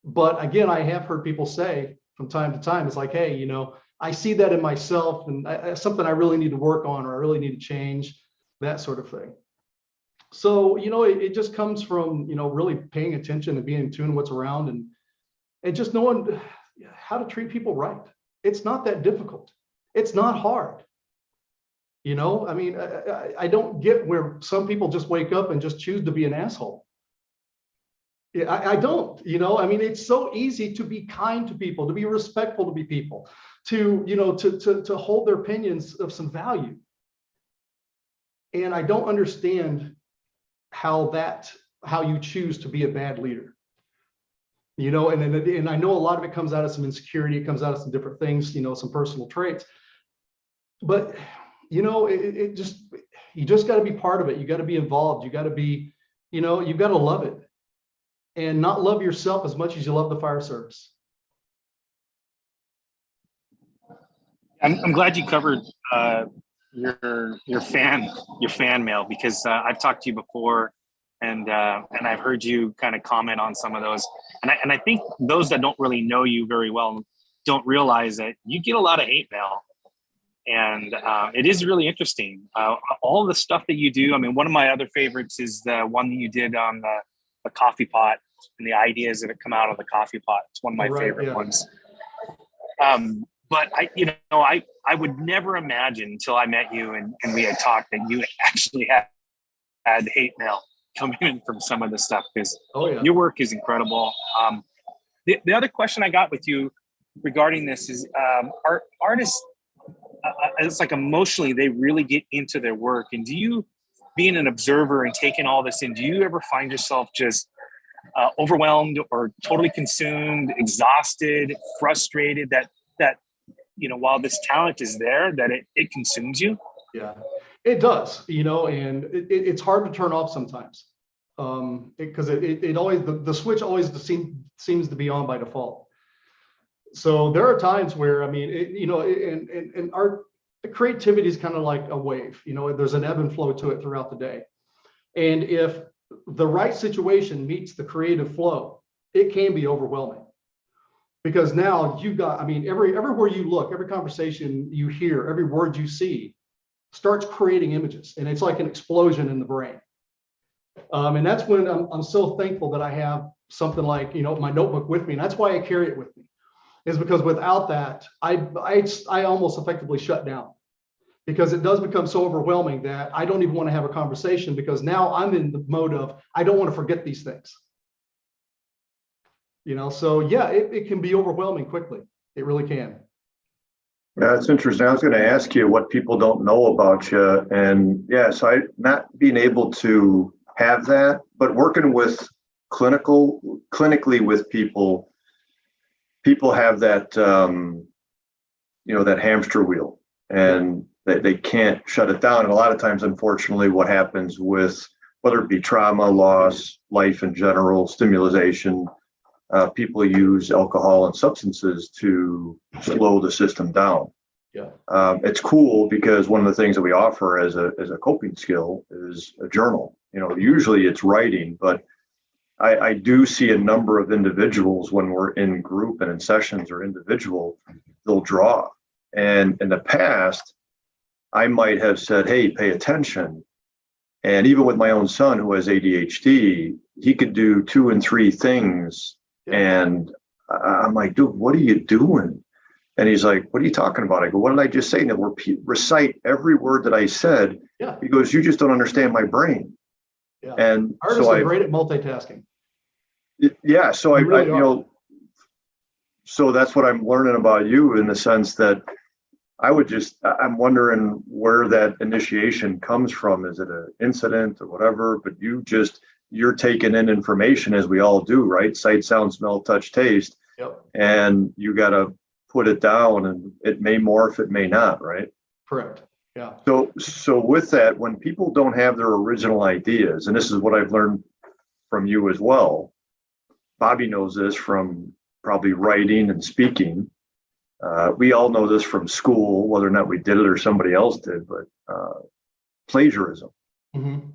but again, I have heard people say from time to time, it's like, hey, you know, I see that in myself and something I really need to work on, or I really need to change, that sort of thing. So, you know, it just comes from, you know, really paying attention and being in tune with what's around and just knowing how to treat people right. It's not that difficult. It's not hard. You know, I mean, I don't get where some people just wake up and just choose to be an asshole. Yeah, I don't, you know, I mean, it's so easy to be kind to people, to be respectful to be people, to, you know, to hold their opinions of some value. And I don't understand how you choose to be a bad leader. You know, and I know a lot of it comes out of some insecurity, it comes out of some different things, you know, some personal traits. But, you know, you just got to be part of it. You got to be involved. You got to be, you know, you've got to love it and not love yourself as much as you love the fire service. I'm glad you covered your fan mail, because I've talked to you before. And I've heard you kind of comment on some of those, and I think those that don't really know you very well don't realize that you get a lot of hate mail, and it is really interesting. All the stuff that you do. I mean, one of my other favorites is the one that you did on the coffee pot and the ideas that have come out of the coffee pot. It's one of my favorite ones. But I would never imagine until I met you and we had talked that you actually had hate mail coming in from some of the stuff, because your work is incredible. The other question I got with you regarding this is artists, it's like emotionally, they really get into their work. And do you, being an observer and taking all this in, do you ever find yourself just overwhelmed or totally consumed, exhausted, frustrated that, you know, while this talent is there, that it consumes you? Yeah, it does, you know, and it's hard to turn off sometimes, because it always, the switch always seems to be on by default. So there are times where, I mean, you know, and the creativity is kind of like a wave, you know, there's an ebb and flow to it throughout the day. And if the right situation meets the creative flow, it can be overwhelming. Because now you've got, I mean, everywhere you look, every conversation you hear, every word you see starts creating images, and it's like an explosion in the brain. And that's when I'm so thankful that I have something like, you know, my notebook with me. And that's why I carry it with me, is because without that, I almost effectively shut down, because it does become so overwhelming that I don't even want to have a conversation, because now I'm in the mode of, I don't want to forget these things. You know, so yeah, it can be overwhelming quickly. It really can. Yeah, it's interesting. I was going to ask you what people don't know about you. And yes, I not being able to have that, but working with clinically with people have that, that hamster wheel, and they can't shut it down. And a lot of times, unfortunately, what happens with whether it be trauma, loss, life in general, stimulation, people use alcohol and substances to slow the system down. Yeah. It's cool because one of the things that we offer as a coping skill is a journal. Usually it's writing, but I do see a number of individuals when we're in group and in sessions or individual, they'll draw. And in the past, I might have said, hey, pay attention. And even with my own son who has ADHD, he could do 2 and 3 things. And I'm like, dude, what are you doing? And he's like, what are you talking about? I go, what did I just say? And we'll recite every word that I said. Yeah. He goes, you just don't understand my brain. Yeah. And Artists so are great at multitasking. Yeah. So They really are. So that's what I'm learning about you, in the sense that I'm wondering where that initiation comes from. Is it an incident or whatever? But you're taking in information, as we all do, right? Sight, sound, smell, touch, taste. Yep. And you got to put it down, and it may morph, it may not, right? Correct. Yeah. So with that, when people don't have their original ideas, and this is what I've learned from you as well, Bobby knows this from probably writing and speaking. We all know this from school, whether or not we did it or somebody else did, but plagiarism. Mm-hmm.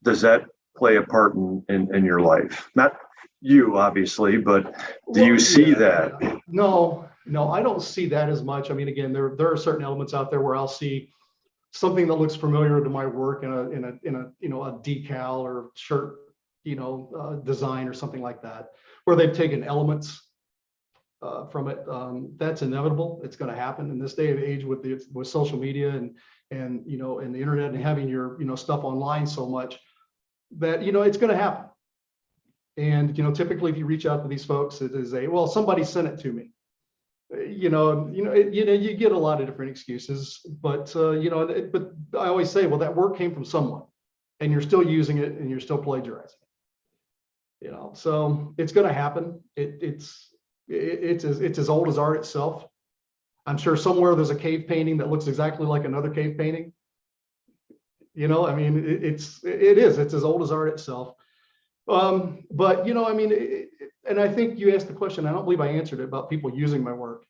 Does that play a part in your life? Not you, obviously, but do you see that? Yeah. No, I don't see that as much. I mean, again, there are certain elements out there where I'll see something that looks familiar to my work in a decal or shirt, design or something like that, where they've taken elements from it. That's inevitable. It's going to happen in this day and age with social media and the internet and having your stuff online so much that it's going to happen. And typically, if you reach out to these folks, it is somebody sent it to me. You get a lot of different excuses, but but I always say, well, that work came from someone, and you're still using it, and you're still plagiarizing. So it's going to happen. It's as old as art itself. I'm sure somewhere there's a cave painting that looks exactly like another cave painting. I mean, it's as old as art itself. But and I think you asked the question, I don't believe I answered it, about people using my work.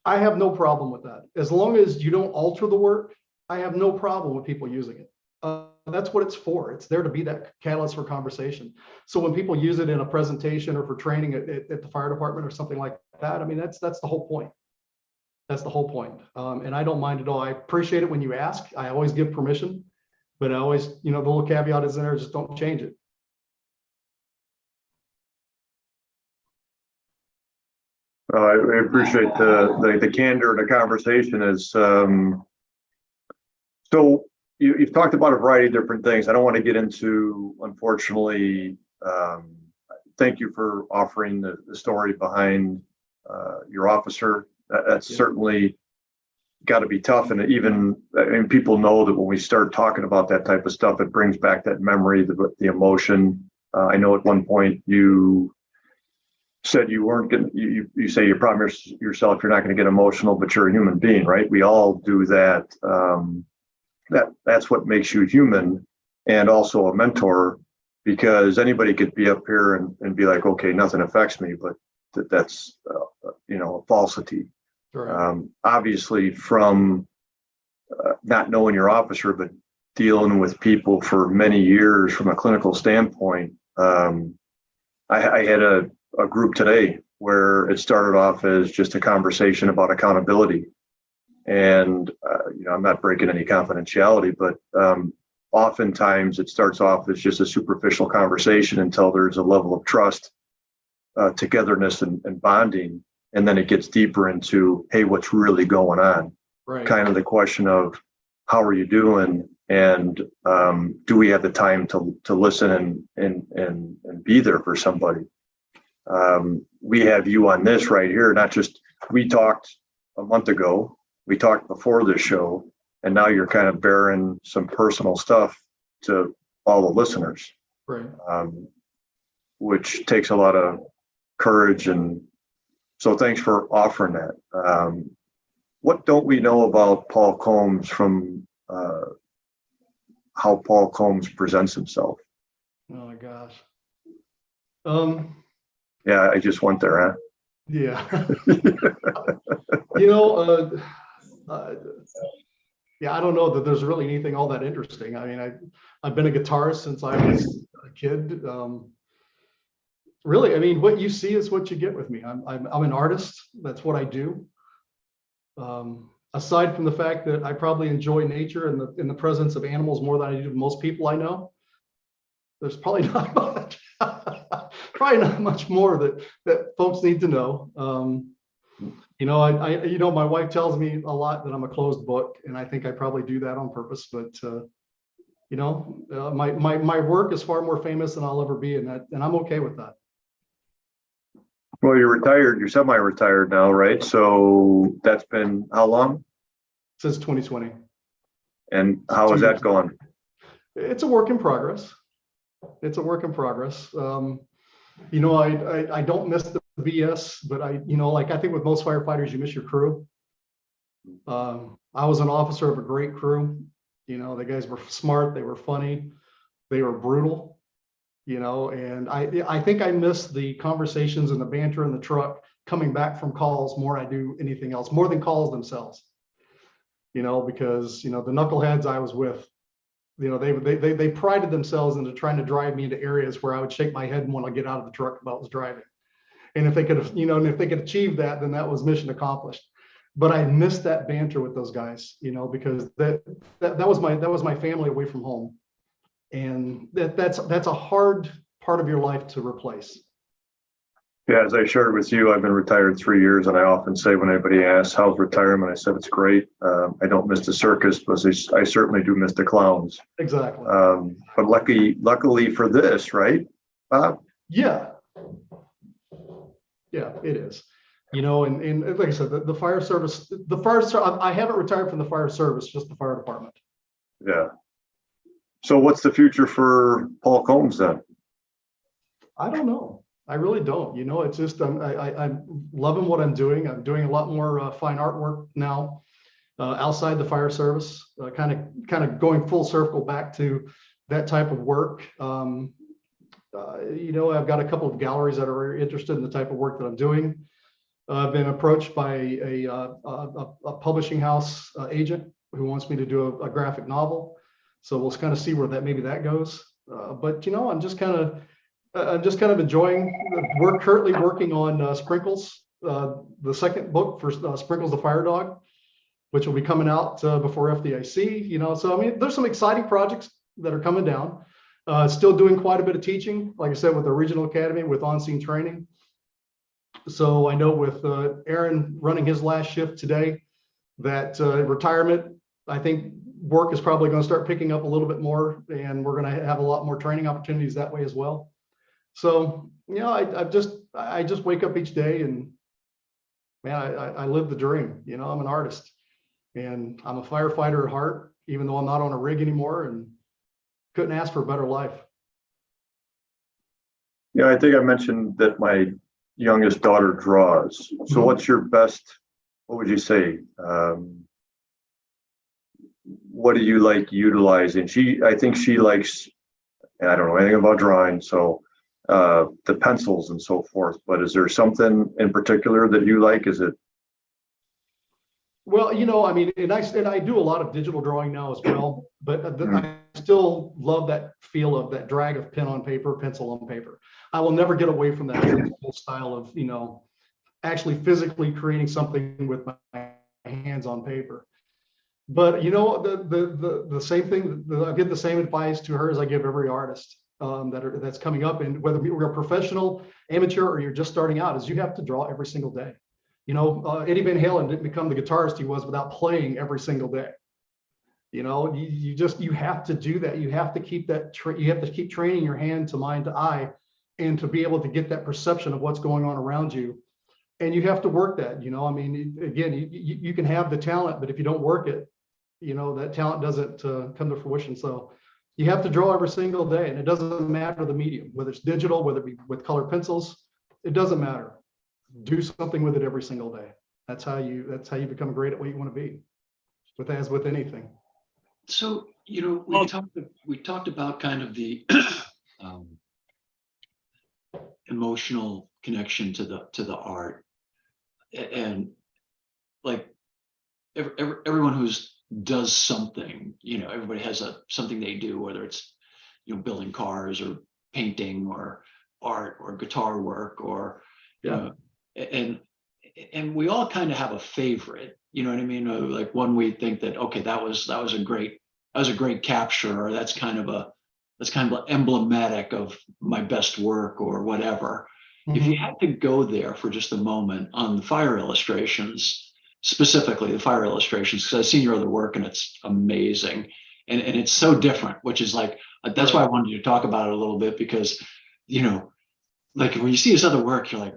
I have no problem with that. As long as you don't alter the work, I have no problem with people using it. That's what it's for. It's there to be that catalyst for conversation. So when people use it in a presentation or for training at the fire department or something like that, I mean, that's the whole point. That's the whole point. And I don't mind at all. I appreciate it when you ask. I always give permission, but I always, the little caveat is in there, just don't change it. I appreciate the candor in the conversation. So you've talked about a variety of different things. I don't want to get into, unfortunately, thank you for offering the story behind your officer. That's certainly got to be tough. And people know that when we start talking about that type of stuff, it brings back that memory, the emotion. I know at one point you said you weren't going to, you say you promise yourself you're not going to get emotional, but you're a human being, right? We all do that. That's what makes you human, and also a mentor, because anybody could be up here and be like, okay, nothing affects me, but that's a falsity. Right. Obviously, from not knowing your officer, but dealing with people for many years from a clinical standpoint. I had a group today where it started off as just a conversation about accountability. And, I'm not breaking any confidentiality, but oftentimes it starts off as just a superficial conversation until there's a level of trust, togetherness and bonding. And then it gets deeper into, hey, what's really going on? Right. Kind of the question of, how are you doing? And do we have the time to listen and be there for somebody? we have you on this right here, not just, we talked a month ago, we talked before this show, and now you're kind of bearing some personal stuff to all the listeners, Right. which takes a lot of courage. And so thanks for offering that. What don't we know about Paul Combs from how Paul Combs presents himself? Oh my gosh. Yeah, I just went there, huh? Yeah. You know, yeah, I don't know that there's really anything all that interesting. I mean, I've been a guitarist since I was a kid. Really, I mean, what you see is what you get with me. I'm an artist. That's what I do. Aside from the fact that I probably enjoy nature and in the presence of animals more than I do most people I know, there's probably not much, probably not much more that folks need to know. You know, you know, my wife tells me a lot that I'm a closed book, and I think I probably do that on purpose. But you know, my work is far more famous than I'll ever be, and I'm okay with that. Well, you're retired, you're semi-retired now, right? So that's been how long? Since 2020. And how is that going? It's a work in progress. It's a work in progress. You know, I don't miss the BS, but you know, like I think with most firefighters, you miss your crew. I was an officer of a great crew. You know, the guys were smart, they were funny, they were brutal. You know, and I think I miss the conversations and the banter in the truck coming back from calls more than I do anything else, more than calls themselves. You know, because you know the knuckleheads I was with, you know, they prided themselves into trying to drive me into areas where I would shake my head when I get out of the truck about was driving. And if they could have, you know, and if they could achieve that, then that was mission accomplished. But I missed that banter with those guys, you know, because that was my family away from home. And that's a hard part of your life to replace. Yeah, as I shared with you, I've been retired 3 years, and I often say when anybody asks how's retirement, I said it's great. I don't miss the circus, but I certainly do miss the clowns. Exactly. But luckily for this, right, Bob? Yeah. Yeah, it is. You know, and like I said, the fire service, I haven't retired from the fire service, just the fire department. Yeah. So what's the future for Paul Combs then? I don't know. I really don't. You know, it's just I'm loving what I'm doing. I'm doing a lot more fine artwork now outside the fire service. Kind of going full circle back to that type of work. You know, I've got a couple of galleries that are interested in the type of work that I'm doing. I've been approached by a publishing house agent who wants me to do a graphic novel. So we'll kind of see where maybe that goes. But you know, I'm just kind of enjoying the work. Currently working on Sprinkles, the second book for Sprinkles the Fire Dog, which will be coming out before FDIC. You know, so I mean, there's some exciting projects that are coming down. Still doing quite a bit of teaching, like I said, with the Regional Academy with on-scene training. So I know with Aaron running his last shift today, that retirement, I think work is probably going to start picking up a little bit more, and we're going to have a lot more training opportunities that way as well. So, you know, I just wake up each day and, man, I live the dream. You know, I'm an artist and I'm a firefighter at heart, even though I'm not on a rig anymore, and couldn't ask for a better life. Yeah, I think I mentioned that my youngest daughter draws. So what's your best, what would you say? What do you like utilizing? I think she likes, and I don't know anything about drawing, so the pencils and so forth, but is there something in particular that you like? Is it? Well, you know, I mean, and I do a lot of digital drawing now as well, but I still love that feel of that drag of pen on paper, pencil on paper. I will never get away from that old style of, you know, actually physically creating something with my hands on paper. But you know, the same thing, I give the same advice to her as I give every artist that's coming up, and whether you're a professional, amateur, or you're just starting out, is you have to draw every single day. You know, Eddie Van Halen didn't become the guitarist he was without playing every single day. You know, you have to do that. You have to keep that. You have to keep training your hand to mind to eye and to be able to get that perception of what's going on around you. And you have to work that, I mean, again, you can have the talent, but if you don't work it, that talent doesn't come to fruition. So you have to draw every single day, and it doesn't matter the medium, whether it's digital, whether it be with colored pencils, it doesn't matter. Do something with it every single day. That's how you become great at what you want to be, as with anything. So, we talked about kind of the emotional connection to the art, and like everyone who's does something, everybody has something they do, whether it's building cars or painting or art or guitar work or and we all kind of have a favorite, you know what I mean? Like one we think that, okay, that was a great capture, or that's kind of emblematic of my best work or whatever. Mm-hmm. If you had to go there for just a moment on the fire illustrations, specifically the fire illustrations, because I've seen your other work and it's amazing, and it's so different, which is like, that's why I wanted you to talk about it a little bit, because like when you see his other work, you're like,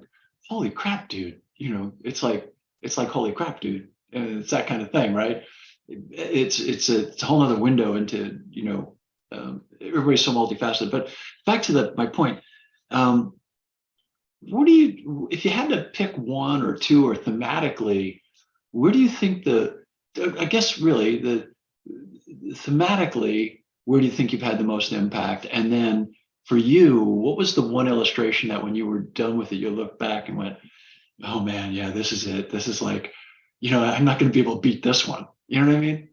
holy crap, dude, it's like holy crap, dude, and it's that kind of thing, right? It's a whole other window into everybody's so multifaceted. But back to my point, what do you, if you had to pick one or two, or thematically, where do you think I guess really thematically, where do you think you've had the most impact? And then for you, what was the one illustration that when you were done with it, you looked back and went, oh man, yeah, this is it. This is like, I'm not going to be able to beat this one. You know what I mean?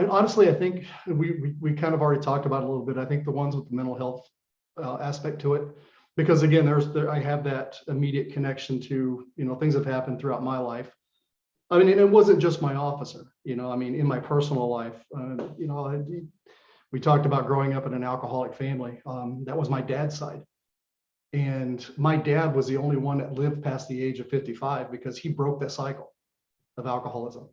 Honestly, I think we kind of already talked about it a little bit. I think the ones with the mental health aspect to it, because again, I have that immediate connection to, things have happened throughout my life. I mean, and it wasn't just my officer, I mean, in my personal life, we talked about growing up in an alcoholic family. That was my dad's side. And my dad was the only one that lived past the age of 55 because he broke that cycle of alcoholism.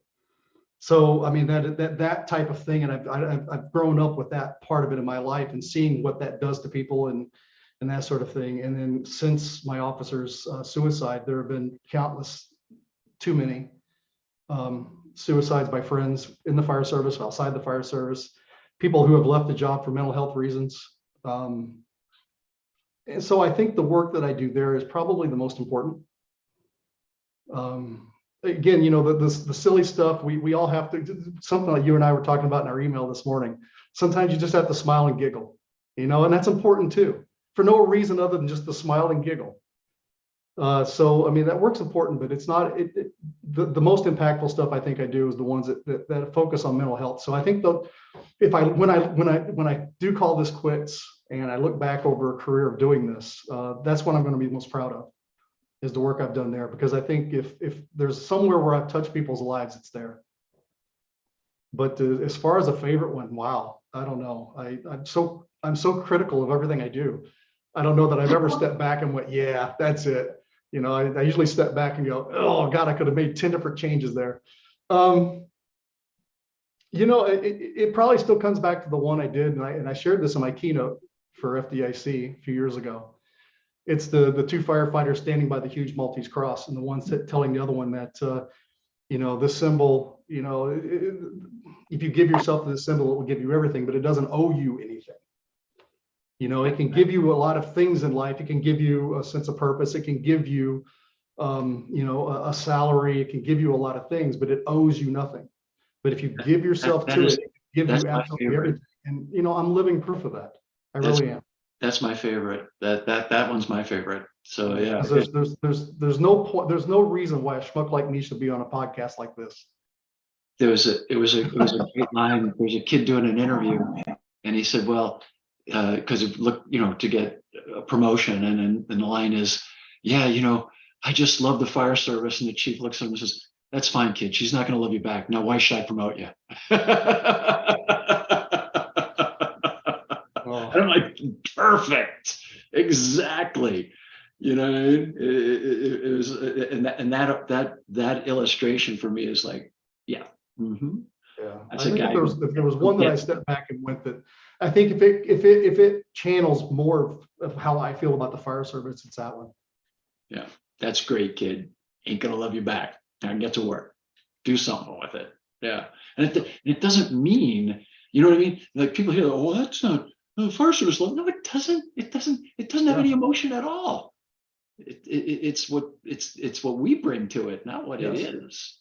So, I mean, that type of thing, and I've grown up with that part of it in my life and seeing what that does to people and that sort of thing. And then since my officer's suicide, there have been countless, too many suicides by friends in the fire service, outside the fire service, people who have left the job for mental health reasons. And so I think the work that I do there is probably the most important. Again, the silly stuff, we all have to, something like you and I were talking about in our email this morning. Sometimes you just have to smile and giggle, and that's important too, for no reason other than just to smile and giggle. So, I mean, that work's important, but it's not, the most impactful stuff I think I do is the ones that focus on mental health. So I think when I do call this quits and I look back over a career of doing this, that's what I'm going to be most proud of, is the work I've done there. Because I think if there's somewhere where I've touched people's lives, it's there. But as far as a favorite one, wow, I don't know. I'm so critical of everything I do. I don't know that I've ever stepped back and went, yeah, that's it. I usually step back and go, oh God, I could have made 10 different changes there. It probably still comes back to the one I did, and I shared this in my keynote for FDIC a few years ago. It's the two firefighters standing by the huge Maltese cross, and the one telling the other one that, this symbol, if you give yourself to this symbol, it will give you everything, but it doesn't owe you anything. It can give you a lot of things in life. It can give you a sense of purpose. It can give you, a salary. It can give you a lot of things, but it owes you nothing. But if you give yourself to it, it gives you absolutely everything. And, I'm living proof of that. I really am. That's my favorite. That one's my favorite. So yeah. There's no point. There's no reason why a schmuck like me should be on a podcast like this. It was a great line. There was a kid doing an interview, and he said, well, because it looked, to get a promotion, and the line is, yeah, I just love the fire service. And the chief looks at him and says, that's fine, kid. She's not going to love you back. Now, why should I promote you? Oh. I'm like, perfect, exactly. It was, and that illustration for me is like, yeah. Mm-hmm. Yeah, I think if there was one that I stepped back and went that I think if it channels more of how I feel about the fire service, it's that one. Yeah, that's great, kid. Ain't gonna love you back. Now get to work. Do something with it. Yeah, and it doesn't mean, you know what I mean? Like people hear, oh, well, that's not the fire service love. No, it doesn't. It doesn't have any emotion at all. It's what we bring to it, not what it is.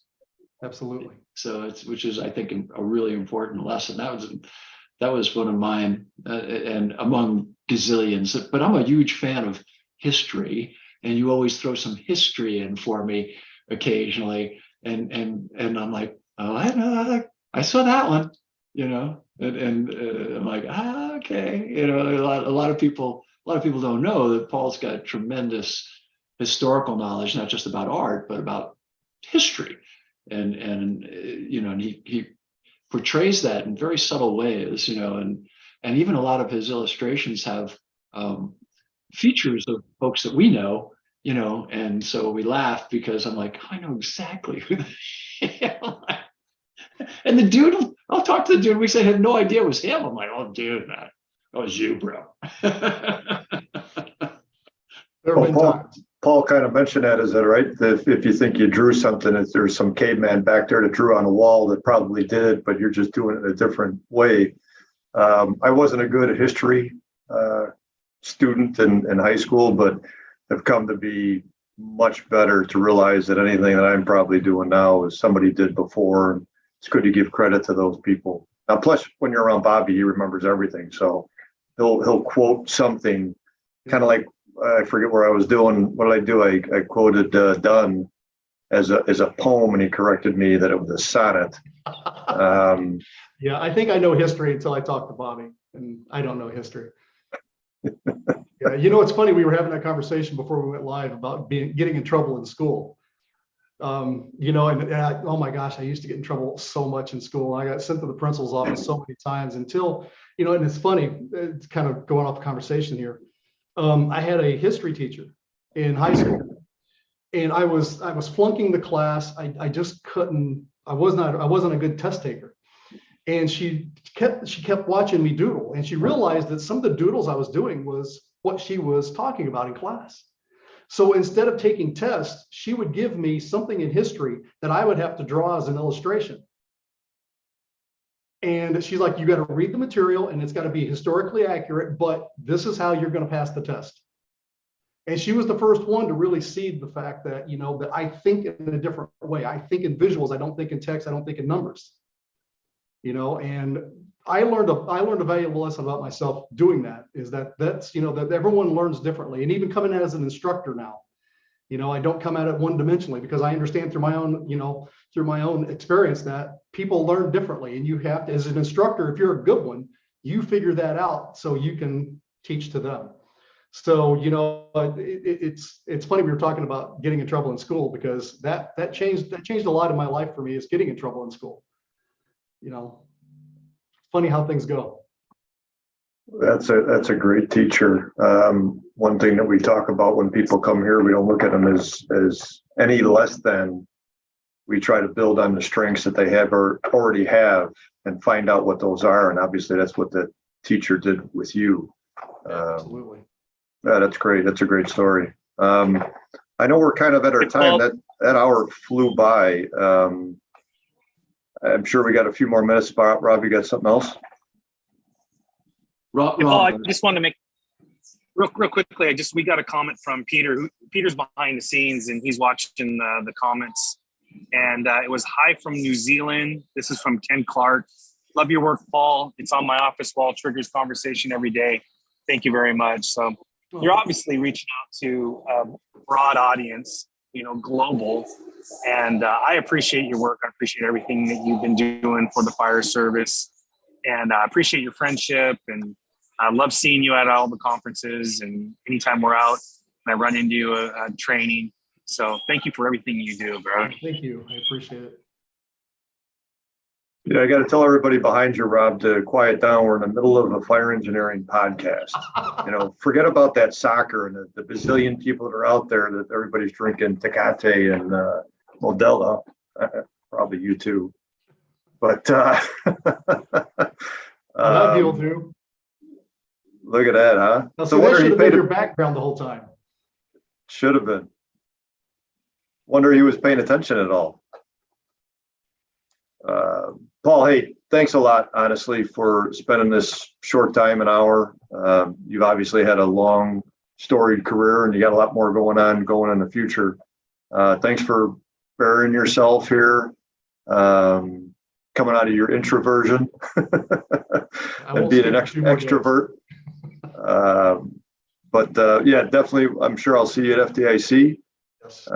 Absolutely. So which is, I think, a really important lesson. That was one of mine, and among gazillions. But I'm a huge fan of history, and you always throw some history in for me occasionally, and I'm like, oh, I saw that one, and I'm like, okay, a lot of people don't know that Paul's got tremendous historical knowledge, not just about art, but about history, and he portrays that in very subtle ways, and even a lot of his illustrations have features of folks that we know, and so we laugh because I'm like, I know exactly who and the dude, I'll talk to the dude, we say, I had no idea it was him. I'm like, oh dude, man, that was you, bro. Paul kind of mentioned that, is that right? That if you think you drew something, if there's some caveman back there that drew on a wall that probably did it, but you're just doing it in a different way. I wasn't a good history student in high school, but have come to be much better to realize that anything that I'm probably doing now is somebody did before. It's good to give credit to those people. Now, plus when you're around Bobby, he remembers everything. So he'll quote something kind of like, I forget where I was doing. What did I do? I quoted Donne as a poem, and he corrected me that it was a sonnet. Yeah, I think I know history until I talk to Bobby, and I don't know history. Yeah, it's funny. We were having that conversation before we went live about getting in trouble in school. Oh my gosh, I used to get in trouble so much in school. I got sent to the principal's office so many times until, and it's funny, it's kind of going off the conversation here. I had a history teacher in high school, and I was flunking the class. I just couldn't. I wasn't a good test taker, and she kept watching me doodle, and she realized that some of the doodles I was doing was what she was talking about in class. So instead of taking tests, she would give me something in history that I would have to draw as an illustration. And she's like, you got to read the material and it's got to be historically accurate, but this is how you're going to pass the test. And she was the first one to really see the fact that, that I think in a different way. I think in visuals. I don't think in text. I don't think in numbers. And I learned a valuable lesson about myself doing that, is that's, that everyone learns differently. And even coming as an instructor now, I don't come at it one-dimensionally, because I understand through my own experience that people learn differently. And you have to, as an instructor, if you're a good one, you figure that out so you can teach to them. So, it's funny we were talking about getting in trouble in school, because that changed a lot in my life for me, is getting in trouble in school. Funny how things go. That's a great teacher. One thing that we talk about when people come here, we don't look at them as any less than. We try to build on the strengths that they have or already have and find out what those are. And obviously that's what the teacher did with you. Absolutely. Yeah, that's great. That's a great story. I know we're kind of at our time. That hour flew by. I'm sure we got a few more minutes. Rob, you got something else? Rob, I just wanted to make real quickly. We got a comment from Peter. Peter's behind the scenes and he's watching the comments. And it was, hi from New Zealand. This is from Ken Clark. Love your work, Paul. It's on my office wall. Triggers conversation every day. Thank you very much. So you're obviously reaching out to a broad audience, global. And I appreciate your work. I appreciate everything that you've been doing for the fire service. And I appreciate your friendship. And I love seeing you at all the conferences and anytime we're out and I run into you at training. So thank you for everything you do, bro. Thank you. I appreciate it. Yeah, I got to tell everybody behind you, Rob, to quiet down. We're in the middle of a fire engineering podcast. Forget about that soccer and the bazillion people that are out there that everybody's drinking Tecate and Modelo. Probably you too. But that deal too. Look at that, huh? Now, So see, that wonder should he have paid been your a, background the whole time. should have been. Wonder he was paying attention at all. Paul, hey, thanks a lot, honestly, for spending this short time, an hour. You've obviously had a long, storied career, and you got a lot more going in the future. Thanks for burying yourself here, coming out of your introversion and being an extrovert. But yeah, definitely, I'm sure I'll see you at FDIC. Yes.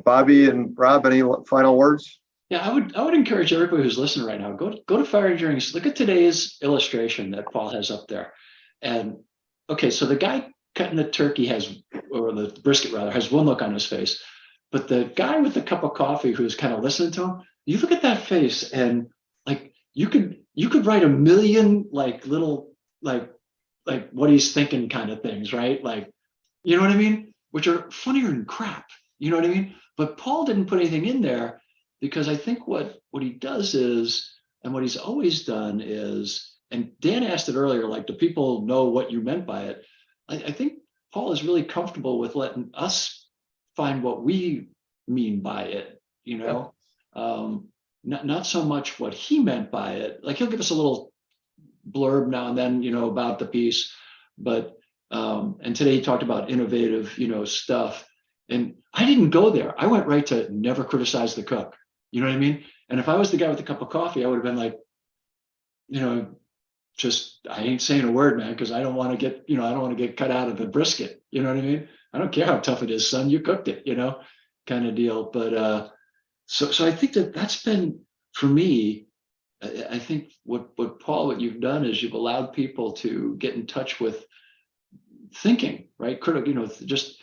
Bobby and Rob, any final words? Yeah, I would encourage everybody who's listening right now, go to Fire Engineering. Look at today's illustration that Paul has up there. And okay, so the guy cutting the turkey or the brisket rather, has one look on his face. But the guy with the cup of coffee who's kind of listening to him, you look at that face and like you could write a million like little like what he's thinking kind of things, right? Like, you know what I mean? Which are funnier than crap. You know what I mean? But Paul didn't put anything in there because I think what he does is, and what he's always done is, and Dan asked it earlier, like, do people know what you meant by it? I think Paul is really comfortable with letting us find what we mean by it, you know? Not so much what he meant by it. Like he'll give us a little blurb now and then, you know, about the piece, but and today he talked about innovative, you know, stuff. And I didn't go there. I went right to never criticize the cook. You know what I mean? And if I was the guy with the cup of coffee, I would have been like, you know, just I ain't saying a word, man, because I don't want to get, you know, I don't want to get cut out of the brisket. You know what I mean? I don't care how tough it is, son. You cooked it, you know, kind of deal. But so I think that's been for me. I think what Paul, what you've done is you've allowed people to get in touch with thinking, right? Critical, you know, just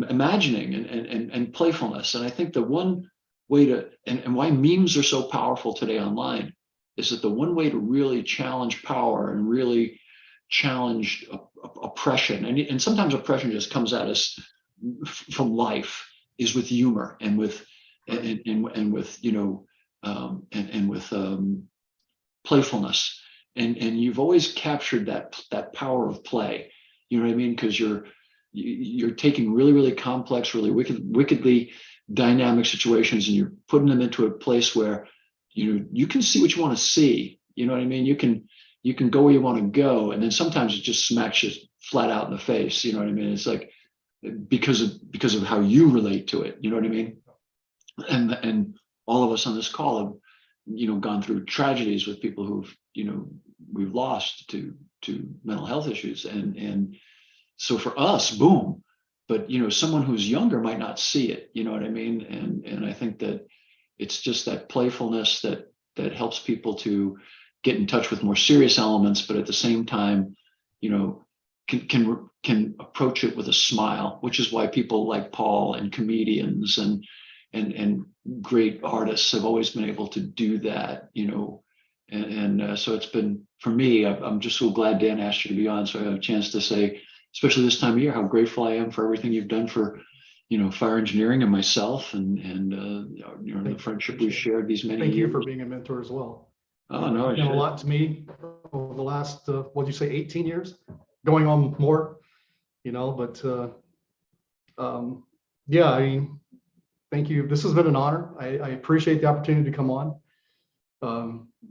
imagining and playfulness. And I think the one way to, and why memes are so powerful today online is that the one way to really challenge power and really challenge oppression, and sometimes oppression just comes at us from life, is with humor and with you know and with playfulness, and you've always captured that power of play. You know what I mean? Because you're taking really complex, really wickedly dynamic situations, and you're putting them into a place where you can see what you want to see. You know what I mean? You can go where you want to go, and then sometimes it just smacks you flat out in the face. You know what I mean? It's like because of how you relate to it. You know what I mean? And all of us on this call have, you know, gone through tragedies with people who've, you know, we've lost to mental health issues, and so for us, boom. But you know, someone who's younger might not see it. You know what I mean? And I think that it's just that playfulness that helps people to get in touch with more serious elements, but at the same time, you know, can approach it with a smile, which is why people like Paul and comedians and great artists have always been able to do that, you know. And so it's been, for me, I'm just so glad Dan asked you to be on, so I have a chance to say, especially this time of year, how grateful I am for everything you've done for, you know, fire engineering and myself, and you know, the friendship we've shared these many years. Thank you for being a mentor as well. Oh no, You've done a lot to me over the last, what'd you say, 18 years, going on more, you know, but yeah, I mean, thank you. This has been an honor. I appreciate the opportunity to come on.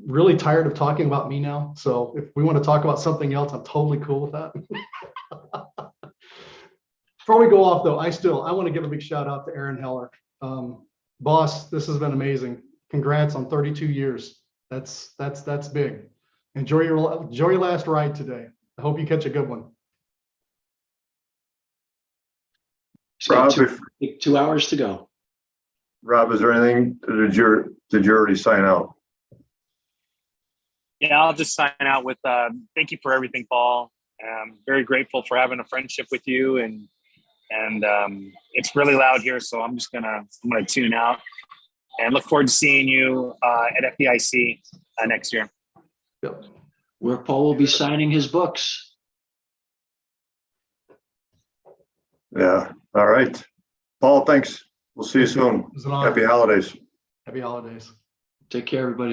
Really tired of talking about me now. So if we want to talk about something else, I'm totally cool with that. Before we go off though, I want to give a big shout out to Aaron Heller. Boss, this has been amazing. Congrats on 32 years. That's big. Enjoy your last ride today. I hope you catch a good one. Rob, 2 hours to go. Rob, is there anything, did you already sign out? Yeah, I'll just sign out with thank you for everything, Paul. Very grateful for having a friendship with you, and it's really loud here, so I'm gonna tune out and look forward to seeing you at FDIC next year. Yep. Where Paul will be signing his books. Yeah. All right. Paul, thanks. We'll see you soon. It was an honor. Happy holidays. Happy holidays. Take care, everybody.